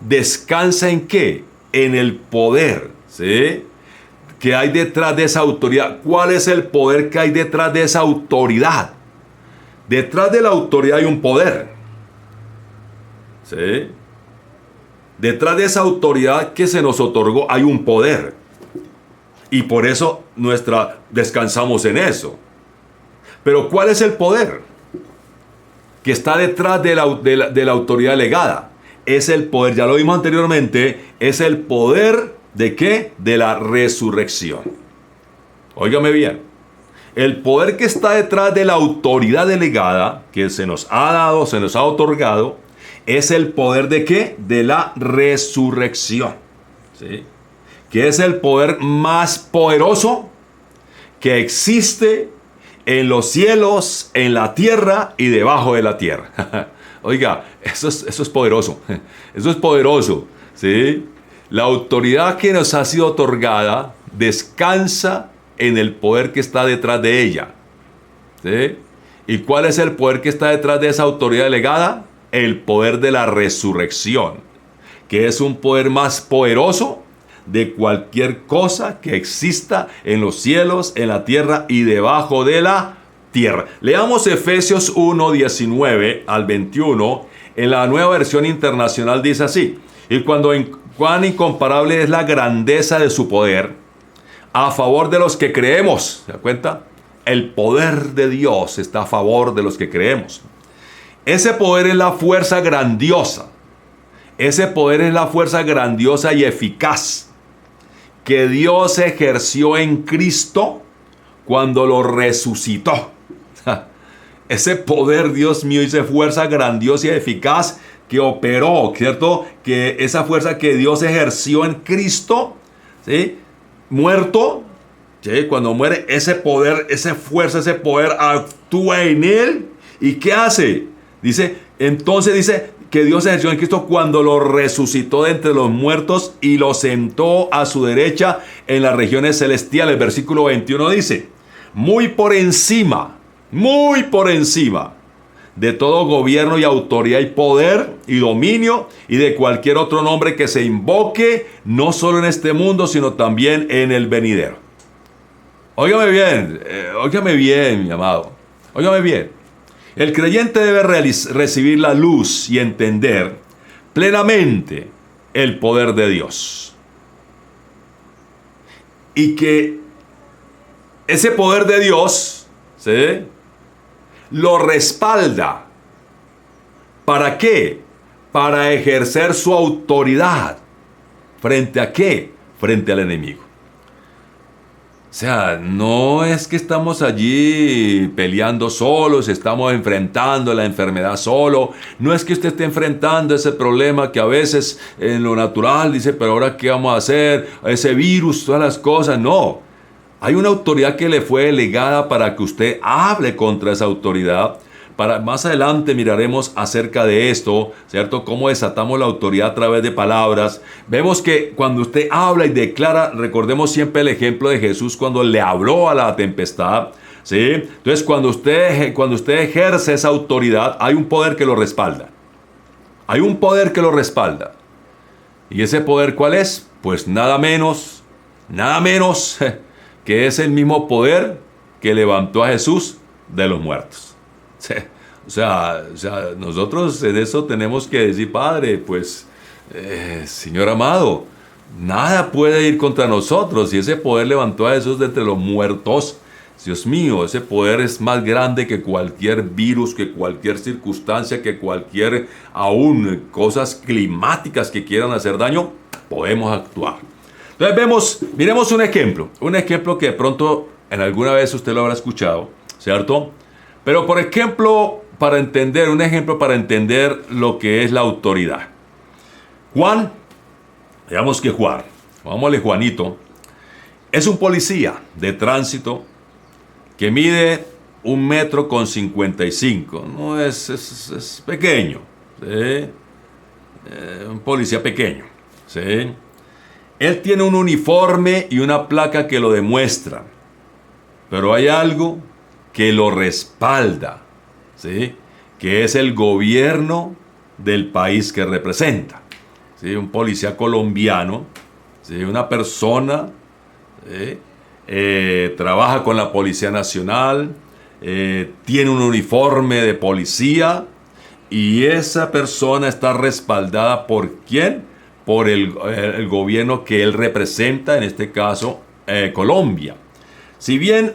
¿Descansa en qué? En el poder, ¿sí? Que hay detrás de esa autoridad. ¿Cuál es el poder que hay detrás de esa autoridad? Detrás de la autoridad hay un poder, ¿sí? Detrás de esa autoridad que se nos otorgó hay un poder. Y por eso descansamos en eso. Pero ¿cuál es el poder que está detrás de la autoridad delegada? Es el poder, ya lo vimos anteriormente, es el poder ¿de qué? De la resurrección. Óigame bien. El poder que está detrás de la autoridad delegada, que se nos ha dado, se nos ha otorgado, es el poder ¿de qué? De la resurrección. ¿Sí? Que es el poder más poderoso que existe en los cielos, en la tierra y debajo de la tierra. Oiga, eso es poderoso. Eso es poderoso. ¿Sí? La autoridad que nos ha sido otorgada descansa en el poder que está detrás de ella. ¿Sí? ¿Y cuál es el poder que está detrás de esa autoridad delegada? El poder de la resurrección, que es un poder más poderoso de cualquier cosa que exista en los cielos, en la tierra y debajo de la tierra. Leamos Efesios 1, 19 al 21. En la Nueva Versión Internacional dice así: y cuán incomparable es la grandeza de su poder a favor de los que creemos. ¿Se da cuenta? El poder de Dios está a favor de los que creemos. Ese poder es la fuerza grandiosa. Ese poder es la fuerza grandiosa y eficaz que Dios ejerció en Cristo cuando lo resucitó. Ese poder, Dios mío, esa fuerza grandiosa y eficaz que operó, ¿cierto? Que esa fuerza que Dios ejerció en Cristo, ¿sí? Muerto, ¿sí? Cuando muere, ese poder, esa fuerza, ese poder actúa en él. ¿Y qué hace? Dice que Dios ejerció en Cristo cuando lo resucitó de entre los muertos y lo sentó a su derecha en las regiones celestiales. Versículo 21 dice: muy por encima de todo gobierno y autoridad y poder y dominio y de cualquier otro nombre que se invoque, no solo en este mundo, sino también en el venidero. Óigame bien, mi amado. Óigame bien. El creyente debe recibir la luz y entender plenamente el poder de Dios. Y que ese poder de Dios, ¿sí?, lo respalda. ¿Para qué? Para ejercer su autoridad. ¿Frente a qué? Frente al enemigo. O sea, no es que estamos allí peleando solos, estamos enfrentando la enfermedad solo. No es que usted esté enfrentando ese problema que a veces en lo natural dice, pero ahora ¿qué vamos a hacer? Ese virus, todas las cosas. No. Hay una autoridad que le fue delegada para que usted hable contra esa autoridad, más adelante miraremos acerca de esto, ¿cierto? Cómo desatamos la autoridad a través de palabras. Vemos que cuando usted habla y declara, recordemos siempre el ejemplo de Jesús cuando le habló a la tempestad, ¿sí? Entonces, cuando usted ejerce esa autoridad, hay un poder que lo respalda. Hay un poder que lo respalda. ¿Y ese poder cuál es? Pues nada menos que es el mismo poder que levantó a Jesús de los muertos. O sea, nosotros en eso tenemos que decir, Padre, pues, Señor amado, nada puede ir contra nosotros. Y ese poder levantó a Jesús de entre los muertos. Dios mío, ese poder es más grande que cualquier virus, que cualquier circunstancia, que cualquier, aún cosas climáticas que quieran hacer daño, podemos actuar. Entonces miremos un ejemplo que de pronto en alguna vez usted lo habrá escuchado, ¿cierto? Pero por ejemplo, un ejemplo para entender lo que es la autoridad. Digamos que Juan, vámonos Juanito, es un policía de tránsito que mide 1,55 m, no es pequeño, ¿sí? Un policía pequeño, ¿sí? Él tiene un uniforme y una placa que lo demuestran, pero hay algo que lo respalda, ¿sí? Que es el gobierno del país que representa, ¿sí? Un policía colombiano, ¿sí? Una persona, ¿sí? Trabaja con la Policía Nacional, tiene un uniforme de policía y esa persona está respaldada ¿por quién? Por el gobierno que él representa, en este caso Colombia. Si viene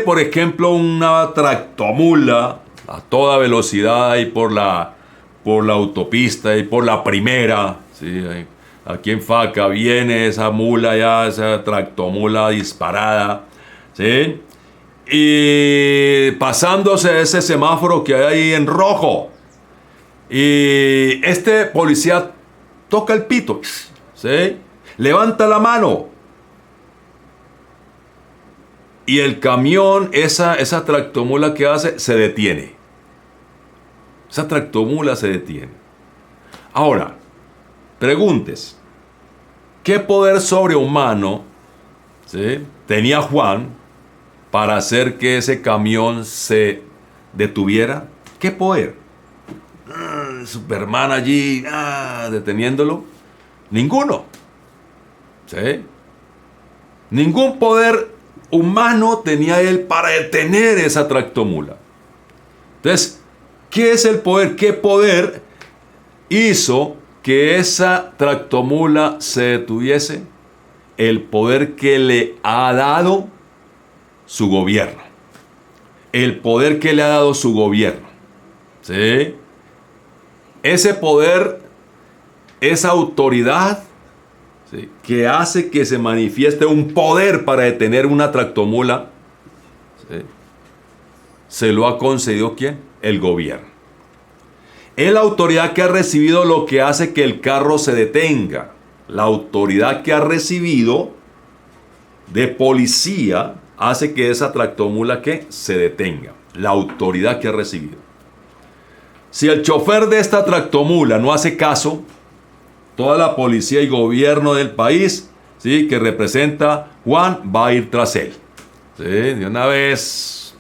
por ejemplo una tractomula a toda velocidad ahí por la autopista y por la primera, ¿sí? Aquí en Faca viene esa mula ya, esa tractomula disparada, ¿sí? Y pasándose ese semáforo que hay ahí en rojo. Y este policía toca el pito, ¿sí? Levanta la mano. Y el camión, esa tractomula que hace, se detiene. Esa tractomula se detiene. Ahora, preguntes, ¿qué poder sobrehumano, ¿sí? tenía Juan para hacer que ese camión se detuviera? ¿Qué poder? Superman allí, deteniéndolo. Ninguno. ¿Sí? Ningún poder humano tenía él para detener esa tractomula. Entonces, ¿qué es el poder? ¿Qué poder hizo que esa tractomula se detuviese? El poder que le ha dado su gobierno. El poder que le ha dado su gobierno. ¿Sí? Ese poder, esa autoridad, ¿sí? que hace que se manifieste un poder para detener una tractomula, ¿sí? se lo ha concedido ¿quién? El gobierno. Es la autoridad que ha recibido lo que hace que el carro se detenga. La autoridad que ha recibido de policía hace que esa tractomula ¿qué? Se detenga. La autoridad que ha recibido. Si el chofer de esta tractomula no hace caso, toda la policía y gobierno del país, ¿sí? que representa Juan, va a ir tras él. ¿Sí? De una vez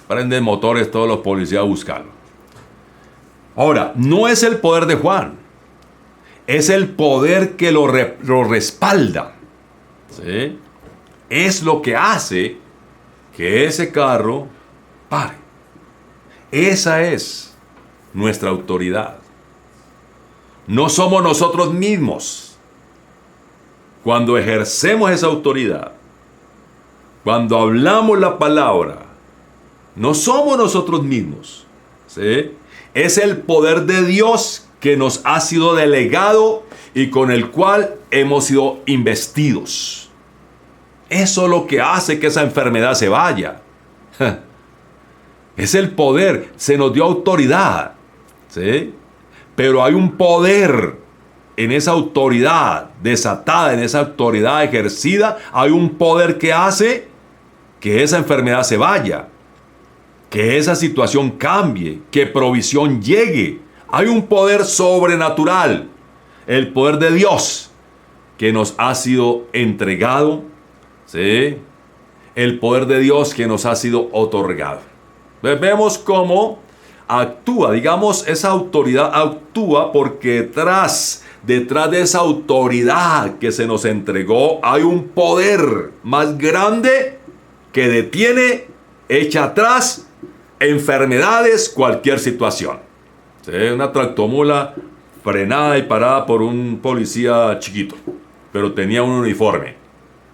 prenden motores todos los policías a buscarlo. Ahora, no es el poder de Juan, es el poder que lo respalda. ¿Sí? Es lo que hace que ese carro pare. Esa es nuestra autoridad. No somos nosotros mismos. Cuando ejercemos esa autoridad, cuando hablamos la palabra, no somos nosotros mismos. ¿Sí? Es el poder de Dios que nos ha sido delegado y con el cual hemos sido investidos. Eso es lo que hace que esa enfermedad se vaya. Es el poder, se nos dio autoridad, ¿sí? Pero hay un poder en esa autoridad desatada, en esa autoridad ejercida, hay un poder que hace que esa enfermedad se vaya. que esa situación cambie, que provisión llegue. Hay un poder sobrenatural, el poder de Dios, que nos ha sido entregado, ¿sí? El poder de Dios que nos ha sido otorgado. Vemos cómo actúa, digamos, esa autoridad actúa porque detrás de esa autoridad que se nos entregó hay un poder más grande que detiene, echa atrás enfermedades, cualquier situación. ¿Sí? Una tractomula frenada y parada por un policía chiquito, pero tenía un uniforme.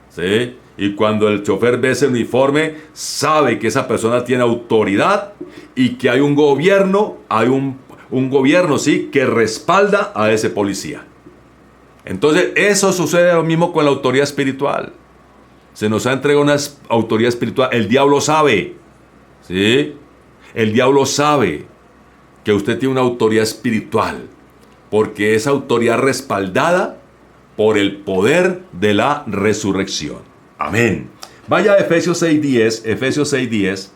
¿Sí? Y cuando el chofer ve ese uniforme, sabe que esa persona tiene autoridad y que hay un gobierno, un gobierno, sí, que respalda a ese policía. Entonces, eso sucede lo mismo con la autoridad espiritual. Se nos ha entregado una autoridad espiritual. El diablo sabe, ¿sí? El diablo sabe que usted tiene una autoridad espiritual, porque esa autoridad respaldada por el poder de la resurrección. Amén. Vaya a Efesios 6:10, Efesios 6:10.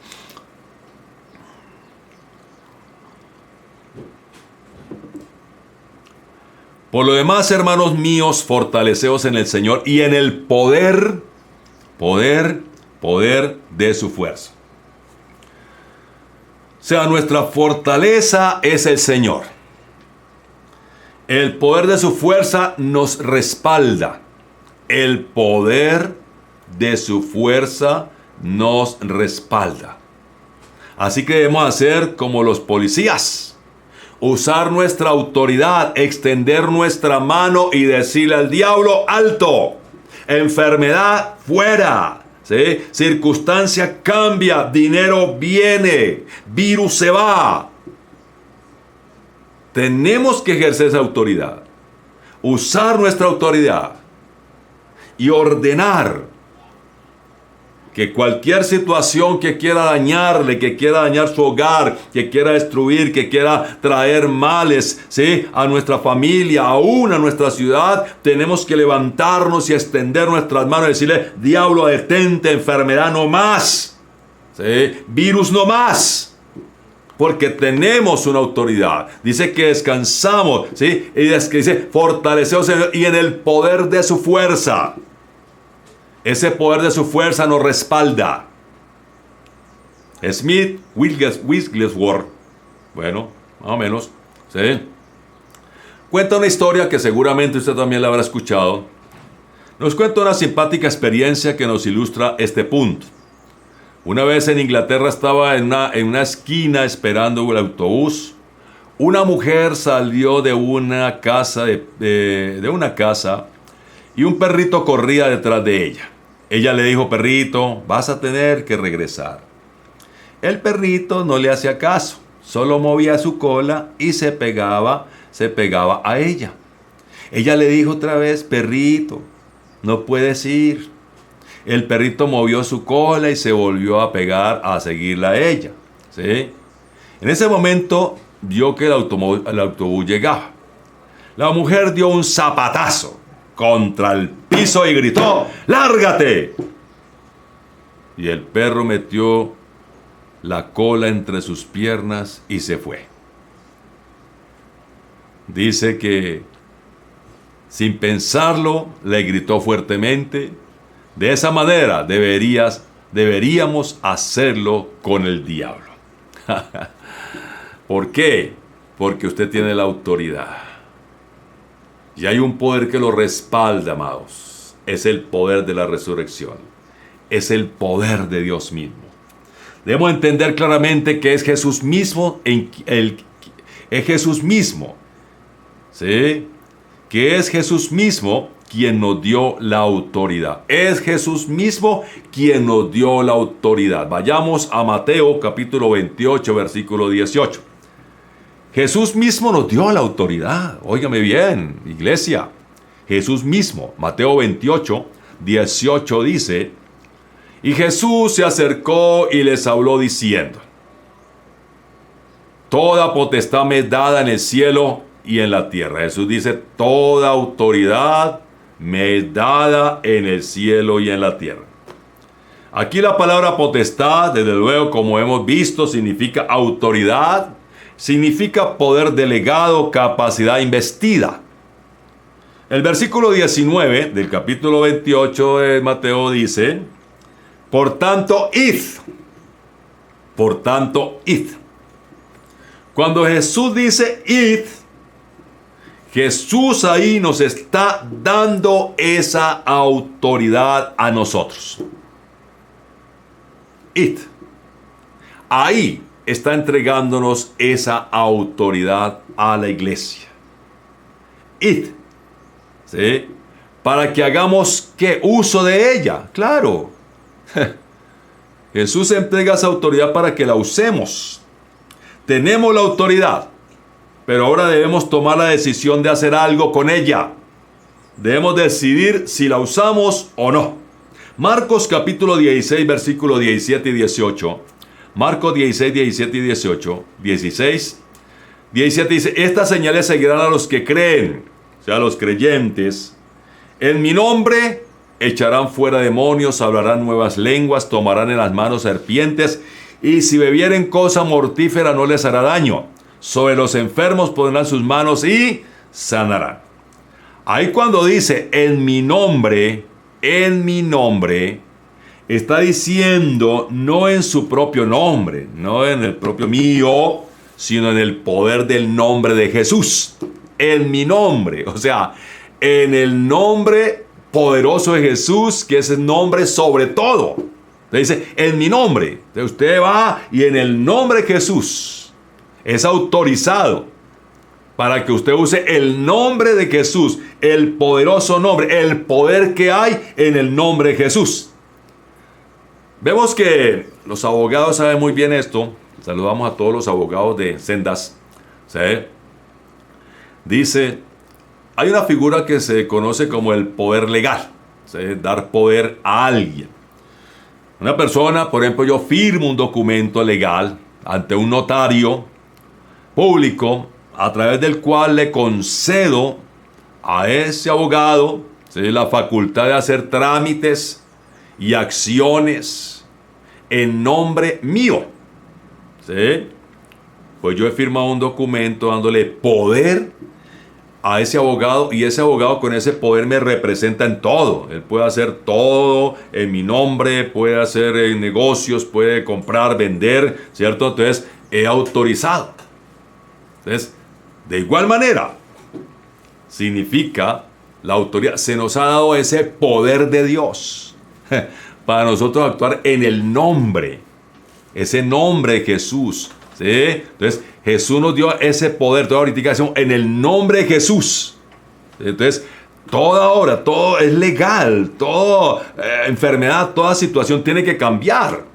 Por lo demás, hermanos míos, fortaleceos en el Señor y en el poder de su fuerza. O sea, nuestra fortaleza es el Señor. El poder de su fuerza nos respalda. El poder de su fuerza nos respalda. Así que debemos hacer como los policías. Usar nuestra autoridad, extender nuestra mano y decirle al diablo, alto, enfermedad fuera, ¿sí? Circunstancia cambia, dinero viene, virus se va. Tenemos que ejercer esa autoridad, usar nuestra autoridad y ordenar que cualquier situación que quiera dañarle, que quiera dañar su hogar, que quiera destruir, que quiera traer males, ¿sí?, a nuestra familia, aún a nuestra ciudad, tenemos que levantarnos y extender nuestras manos y decirle, diablo, detente, enfermedad no más, ¿sí?, virus no más, porque tenemos una autoridad. Dice que descansamos, ¿sí?, y dice, fortaleceos y en el poder de su fuerza. Ese poder de su fuerza nos respalda. Smith Wigglesworth, bueno, más o menos, ¿sí?, cuenta una historia que seguramente usted también la habrá escuchado. Nos cuenta una simpática experiencia que nos ilustra este punto. Una vez en Inglaterra estaba en una esquina esperando el autobús. Una mujer salió de una casa, de una casa, y un perrito corría detrás de ella. Ella le dijo, perrito, vas a tener que regresar. El perrito no le hacía caso, solo movía su cola y se pegaba a ella. Ella le dijo otra vez, perrito, no puedes ir. El perrito movió su cola y se volvió a pegar a seguirla a ella, ¿sí? En ese momento vio que el autobús llegaba. La mujer dio un zapatazo contra el piso y gritó, ¡lárgate! Y el perro metió la cola entre sus piernas y se fue. Dice que, sin pensarlo, le gritó fuertemente, de esa manera deberíamos hacerlo con el diablo. ¿Por qué? Porque usted tiene la autoridad. Y hay un poder que lo respalda, amados. Es el poder de la resurrección. Es el poder de Dios mismo. Debemos entender claramente que es Jesús mismo, es Jesús mismo, ¿sí?, que es Jesús mismo quien nos dio la autoridad. Es Jesús mismo quien nos dio la autoridad. Vayamos a Mateo capítulo 28, versículo 18. Jesús mismo nos dio la autoridad. Óigame bien, iglesia. Jesús mismo, Mateo 28, 18 dice, y Jesús se acercó y les habló diciendo, toda potestad me es dada en el cielo y en la tierra. Jesús dice, toda autoridad me es dada en el cielo y en la tierra. Aquí la palabra potestad, desde luego, como hemos visto, significa autoridad, significa poder delegado, capacidad investida. El versículo 19 del capítulo 28 de Mateo dice, por tanto, id. Por tanto, id. Cuando Jesús dice id, Jesús ahí nos está dando esa autoridad a nosotros. Id. Ahí está entregándonos esa autoridad a la iglesia. Id. ¿Sí? Para que hagamos ¿qué? Uso de ella. Claro. Jesús entrega esa autoridad para que la usemos. Tenemos la autoridad, pero ahora debemos tomar la decisión de hacer algo con ella. Debemos decidir si la usamos o no. Marcos capítulo 16, versículos 17 y 18. Marcos 16, 17 y 18. 16, 17 dice, estas señales seguirán a los que creen, o sea, a los creyentes. En mi nombre echarán fuera demonios, hablarán nuevas lenguas, tomarán en las manos serpientes, y si bebieren cosa mortífera no les hará daño. Sobre los enfermos pondrán sus manos y sanarán. Ahí cuando dice en mi nombre, está diciendo no en su propio nombre, no en el propio mío, sino en el poder del nombre de Jesús. En mi nombre, o sea, en el nombre poderoso de Jesús, que es el nombre sobre todo. Le dice, en mi nombre. Entonces usted va y en el nombre de Jesús es autorizado para que usted use el nombre de Jesús, el poderoso nombre, el poder que hay en el nombre de Jesús. Vemos que los abogados saben muy bien esto. Saludamos a todos los abogados de Sendas. ¿Sí? Dice, hay una figura que se conoce como el poder legal. ¿Sí? Dar poder a alguien. Una persona, por ejemplo, yo firmo un documento legal ante un notario público a través del cual le concedo a ese abogado, ¿sí?, la facultad de hacer trámites y acciones en nombre mío. ¿Sí? Pues yo he firmado un documento dándole poder a ese abogado, y ese abogado con ese poder me representa en todo. Él puede hacer todo en mi nombre, puede hacer negocios, puede comprar, vender, ¿cierto? Entonces he autorizado. Entonces, de igual manera, significa la autoridad. Se nos ha dado ese poder de Dios para nosotros actuar en el nombre, ese nombre de Jesús. ¿Sí? Entonces Jesús nos dio ese poder. Toda ahorita decimos en el nombre de Jesús. Entonces toda obra, todo es legal, toda enfermedad, toda situación tiene que cambiar.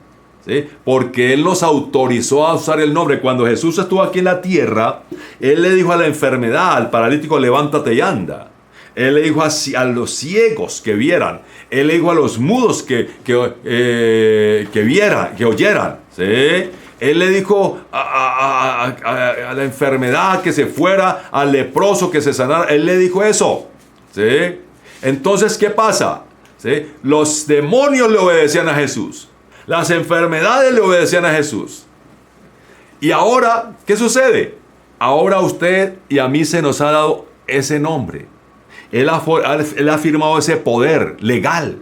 ¿Sí? Porque Él nos autorizó a usar el nombre. Cuando Jesús estuvo aquí en la tierra, Él le dijo a la enfermedad, al paralítico, levántate y anda. Él le dijo a los ciegos que vieran. Él le dijo a los mudos que vieran, que oyeran. ¿Sí? Él le dijo a la enfermedad que se fuera, al leproso que se sanara. Él le dijo eso. ¿Sí? Entonces, ¿qué pasa? ¿Sí? Los demonios le obedecían a Jesús. Las enfermedades le obedecían a Jesús. Y ahora, ¿qué sucede? Ahora a usted y a mí se nos ha dado ese nombre. Él ha firmado ese poder legal.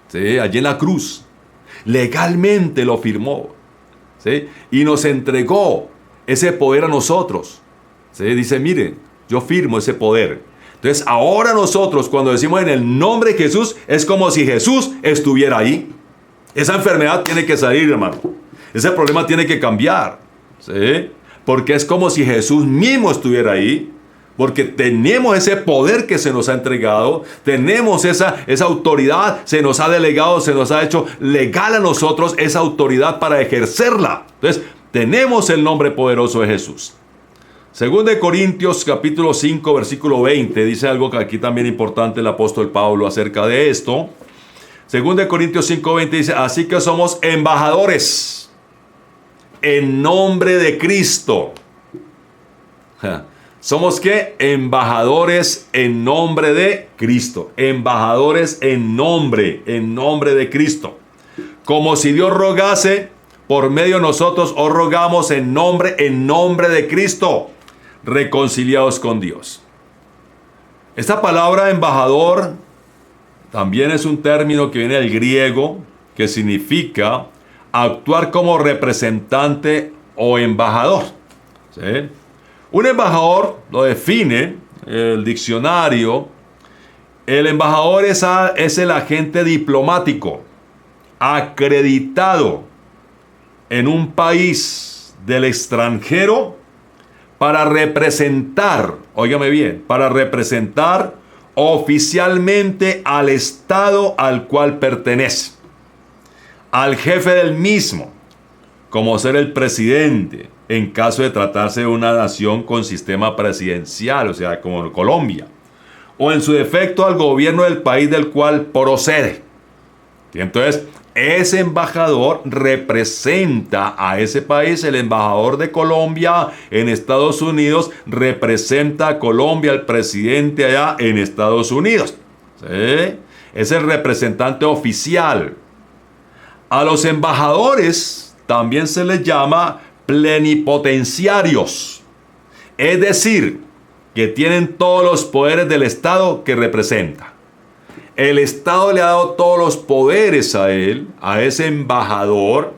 ¿Sí? Allí en la cruz. Legalmente lo firmó. ¿Sí? Y nos entregó ese poder a nosotros. ¿Sí? Dice, miren, yo firmo ese poder. Entonces ahora nosotros, cuando decimos en el nombre de Jesús, es como si Jesús estuviera ahí. Esa enfermedad tiene que salir, hermano. Ese problema tiene que cambiar. ¿Sí? Porque es como si Jesús mismo estuviera ahí. Porque tenemos ese poder que se nos ha entregado, tenemos esa autoridad, se nos ha delegado, se nos ha hecho legal a nosotros esa autoridad para ejercerla. Entonces, tenemos el nombre poderoso de Jesús. Según de Corintios capítulo 5, versículo 20, dice algo que aquí también importante el apóstol Pablo acerca de esto. Según de Corintios 5, 20 dice, así que somos embajadores en nombre de Cristo. ¿Somos qué? Embajadores en nombre de Cristo. Embajadores en nombre de Cristo. como si Dios rogase por medio de nosotros, os rogamos en nombre de Cristo, reconciliados con Dios. Esta palabra embajador también es un término que viene del griego, que significa actuar como representante o embajador. ¿Sí? Un embajador lo define el diccionario. El embajador es el agente diplomático acreditado en un país del extranjero para representar, óigame bien, para representar oficialmente al Estado al cual pertenece, al jefe del mismo, como ser el presidente, en caso de tratarse de una nación con sistema presidencial, o sea, como Colombia, o en su defecto al gobierno del país del cual procede. Y entonces, ese embajador representa a ese país. El embajador de Colombia en Estados Unidos representa a Colombia, al presidente allá en Estados Unidos. ¿Sí? Es el representante oficial. A los embajadores también se les llama plenipotenciarios. Es decir, que tienen todos los poderes del Estado que representa. El Estado le ha dado todos los poderes a él, a ese embajador,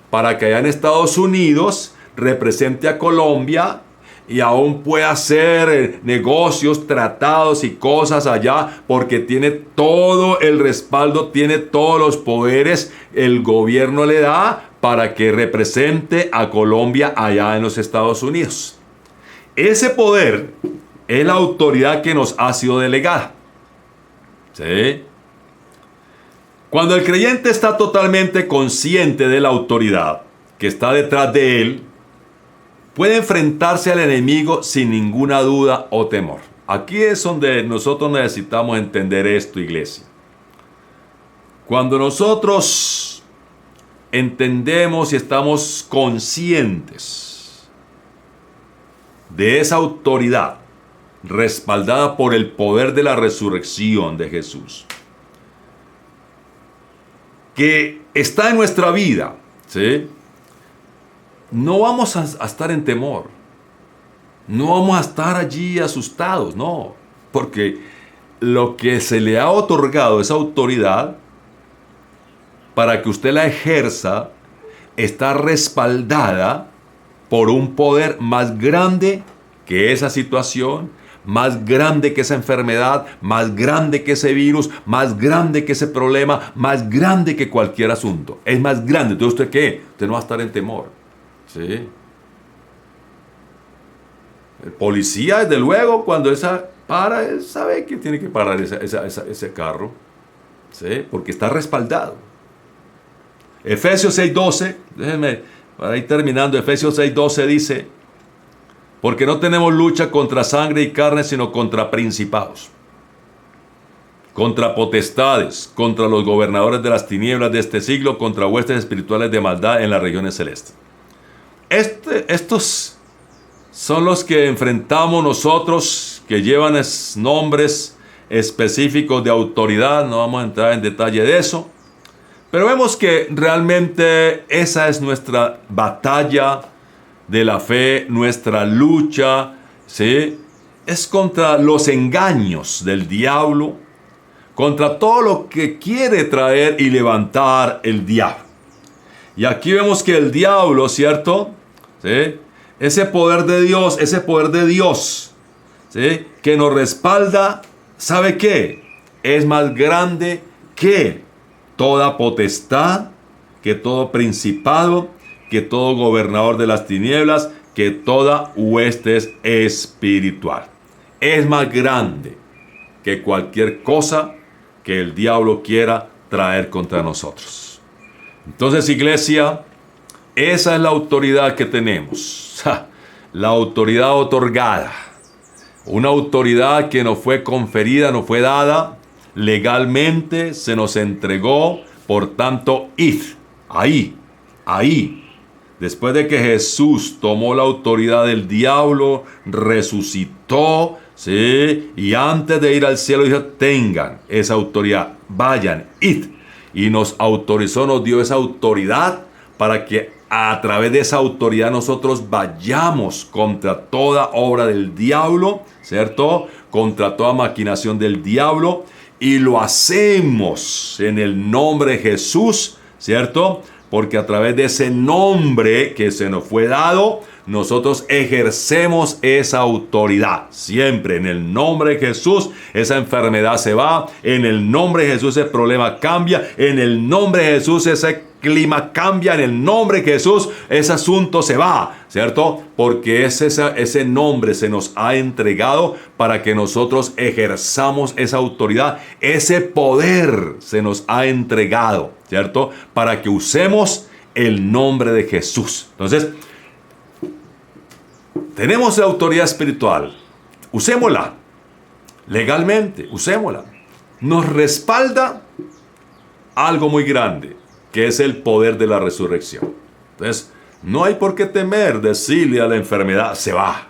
para que allá en Estados Unidos represente a Colombia y aún pueda hacer negocios, tratados y cosas allá, porque tiene todo el respaldo, tiene todos los poderes, el gobierno le da para que represente a Colombia allá en los Estados Unidos. Ese poder es la autoridad que nos ha sido delegada. ¿Sí? Cuando el creyente está totalmente consciente de la autoridad que está detrás de él, puede enfrentarse al enemigo sin ninguna duda o temor. Aquí es donde nosotros necesitamos entender esto, iglesia. Cuando nosotros entendemos y estamos conscientes de esa autoridad respaldada por el poder de la resurrección de Jesús, que está en nuestra vida, ¿sí? No vamos a estar en temor, no vamos a estar allí asustados, no, porque lo que se le ha otorgado, esa autoridad, para que usted la ejerza, está respaldada por un poder más grande que esa situación, más grande que esa enfermedad, más grande que ese virus, más grande que ese problema, más grande que cualquier asunto. Es más grande. Entonces, ¿usted qué? Usted no va a estar en temor. ¿Sí? El policía, desde luego, cuando él sabe que tiene que parar ese carro. ¿Sí? Porque está respaldado. Efesios 6:12, déjenme, para ir terminando, Efesios 6:12 dice: porque no tenemos lucha contra sangre y carne, sino contra principados, contra potestades, contra los gobernadores de las tinieblas de este siglo, contra huestes espirituales de maldad en las regiones celestes. Estos son los que enfrentamos nosotros, que llevan nombres específicos de autoridad. No vamos a entrar en detalle de eso, pero vemos que realmente esa es nuestra batalla de la fe, nuestra lucha, ¿sí? Es contra los engaños del diablo, contra todo lo que quiere traer y levantar el diablo. Y aquí vemos que el diablo, ¿cierto? ¿Sí? Ese poder de Dios, ¿sí? Que nos respalda, ¿sabe qué? Es más grande que toda potestad, que todo principado, que todo gobernador de las tinieblas, que toda huestes espiritual. Es más grande que cualquier cosa que el diablo quiera traer contra nosotros. Entonces, iglesia, esa es la autoridad que tenemos. La autoridad otorgada. Una autoridad que nos fue conferida, nos fue dada legalmente, se nos entregó. Por tanto, id, ahí. Después de que Jesús tomó la autoridad del diablo, resucitó, ¿sí? Y antes de ir al cielo dijo: tengan esa autoridad, vayan, id. y nos autorizó, nos dio esa autoridad para que a través de esa autoridad nosotros vayamos contra toda obra del diablo, ¿cierto? Contra toda maquinación del diablo, y lo hacemos en el nombre de Jesús, ¿cierto? Porque a través de ese nombre que se nos fue dado, nosotros ejercemos esa autoridad. Siempre en el nombre de Jesús, esa enfermedad se va. En el nombre de Jesús, ese problema cambia. En el nombre de Jesús, ese clima cambia. En el nombre de Jesús, ese asunto se va, ¿cierto? Porque ese nombre se nos ha entregado para que nosotros ejerzamos esa autoridad. Ese poder se nos ha entregado, ¿cierto? Para que usemos el nombre de Jesús. Entonces, tenemos la autoridad espiritual. Usémosla. Legalmente, usémosla. Nos respalda algo muy grande, que es el poder de la resurrección. Entonces, no hay por qué temer decirle a la enfermedad, se va.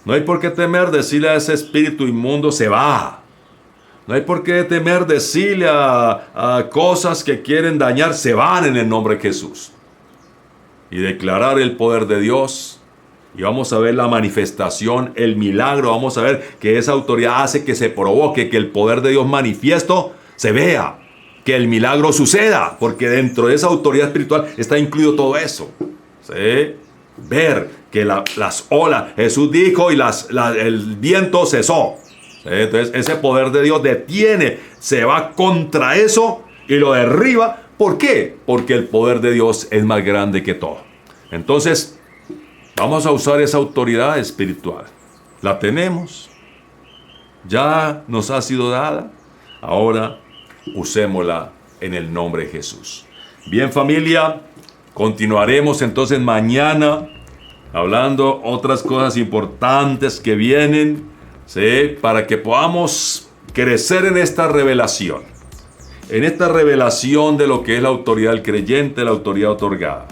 No hay por qué temer decirle a ese espíritu inmundo, se va. No hay por qué temer decirle a cosas que quieren dañar, se van en el nombre de Jesús. Y declarar el poder de Dios. Y vamos a ver la manifestación, el milagro. Vamos a ver que esa autoridad hace que se provoque, que el poder de Dios manifiesto se vea. Que el milagro suceda, porque dentro de esa autoridad espiritual está incluido todo eso. ¿Sí? Ver que las olas, Jesús dijo, y el viento cesó. ¿Sí? Entonces ese poder de Dios detiene, se va contra eso y lo derriba. ¿Por qué? Porque el poder de Dios es más grande que todo. Entonces, vamos a usar esa autoridad espiritual. La tenemos. Ya nos ha sido dada. Ahora usémosla en el nombre de Jesús. Bien, familia, continuaremos entonces mañana hablando otras cosas importantes que vienen, ¿sí? Para que podamos crecer en esta revelación. En esta revelación de lo que es la autoridad del creyente, la autoridad otorgada.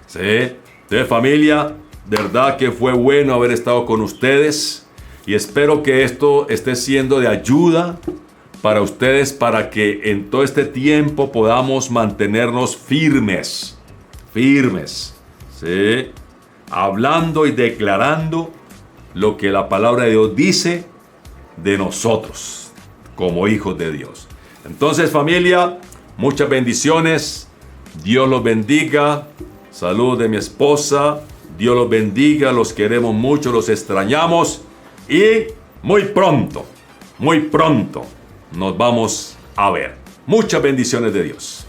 ¿Sí? Entonces, familia, de verdad que fue bueno haber estado con ustedes y espero que esto esté siendo de ayuda para ustedes, para que en todo este tiempo podamos mantenernos firmes, ¿sí? Hablando y declarando lo que la palabra de Dios dice de nosotros como hijos de Dios. Entonces, familia, muchas bendiciones, Dios los bendiga, salud de mi esposa, Dios los bendiga, los queremos mucho, los extrañamos y muy pronto nos vamos a ver. Muchas bendiciones de Dios.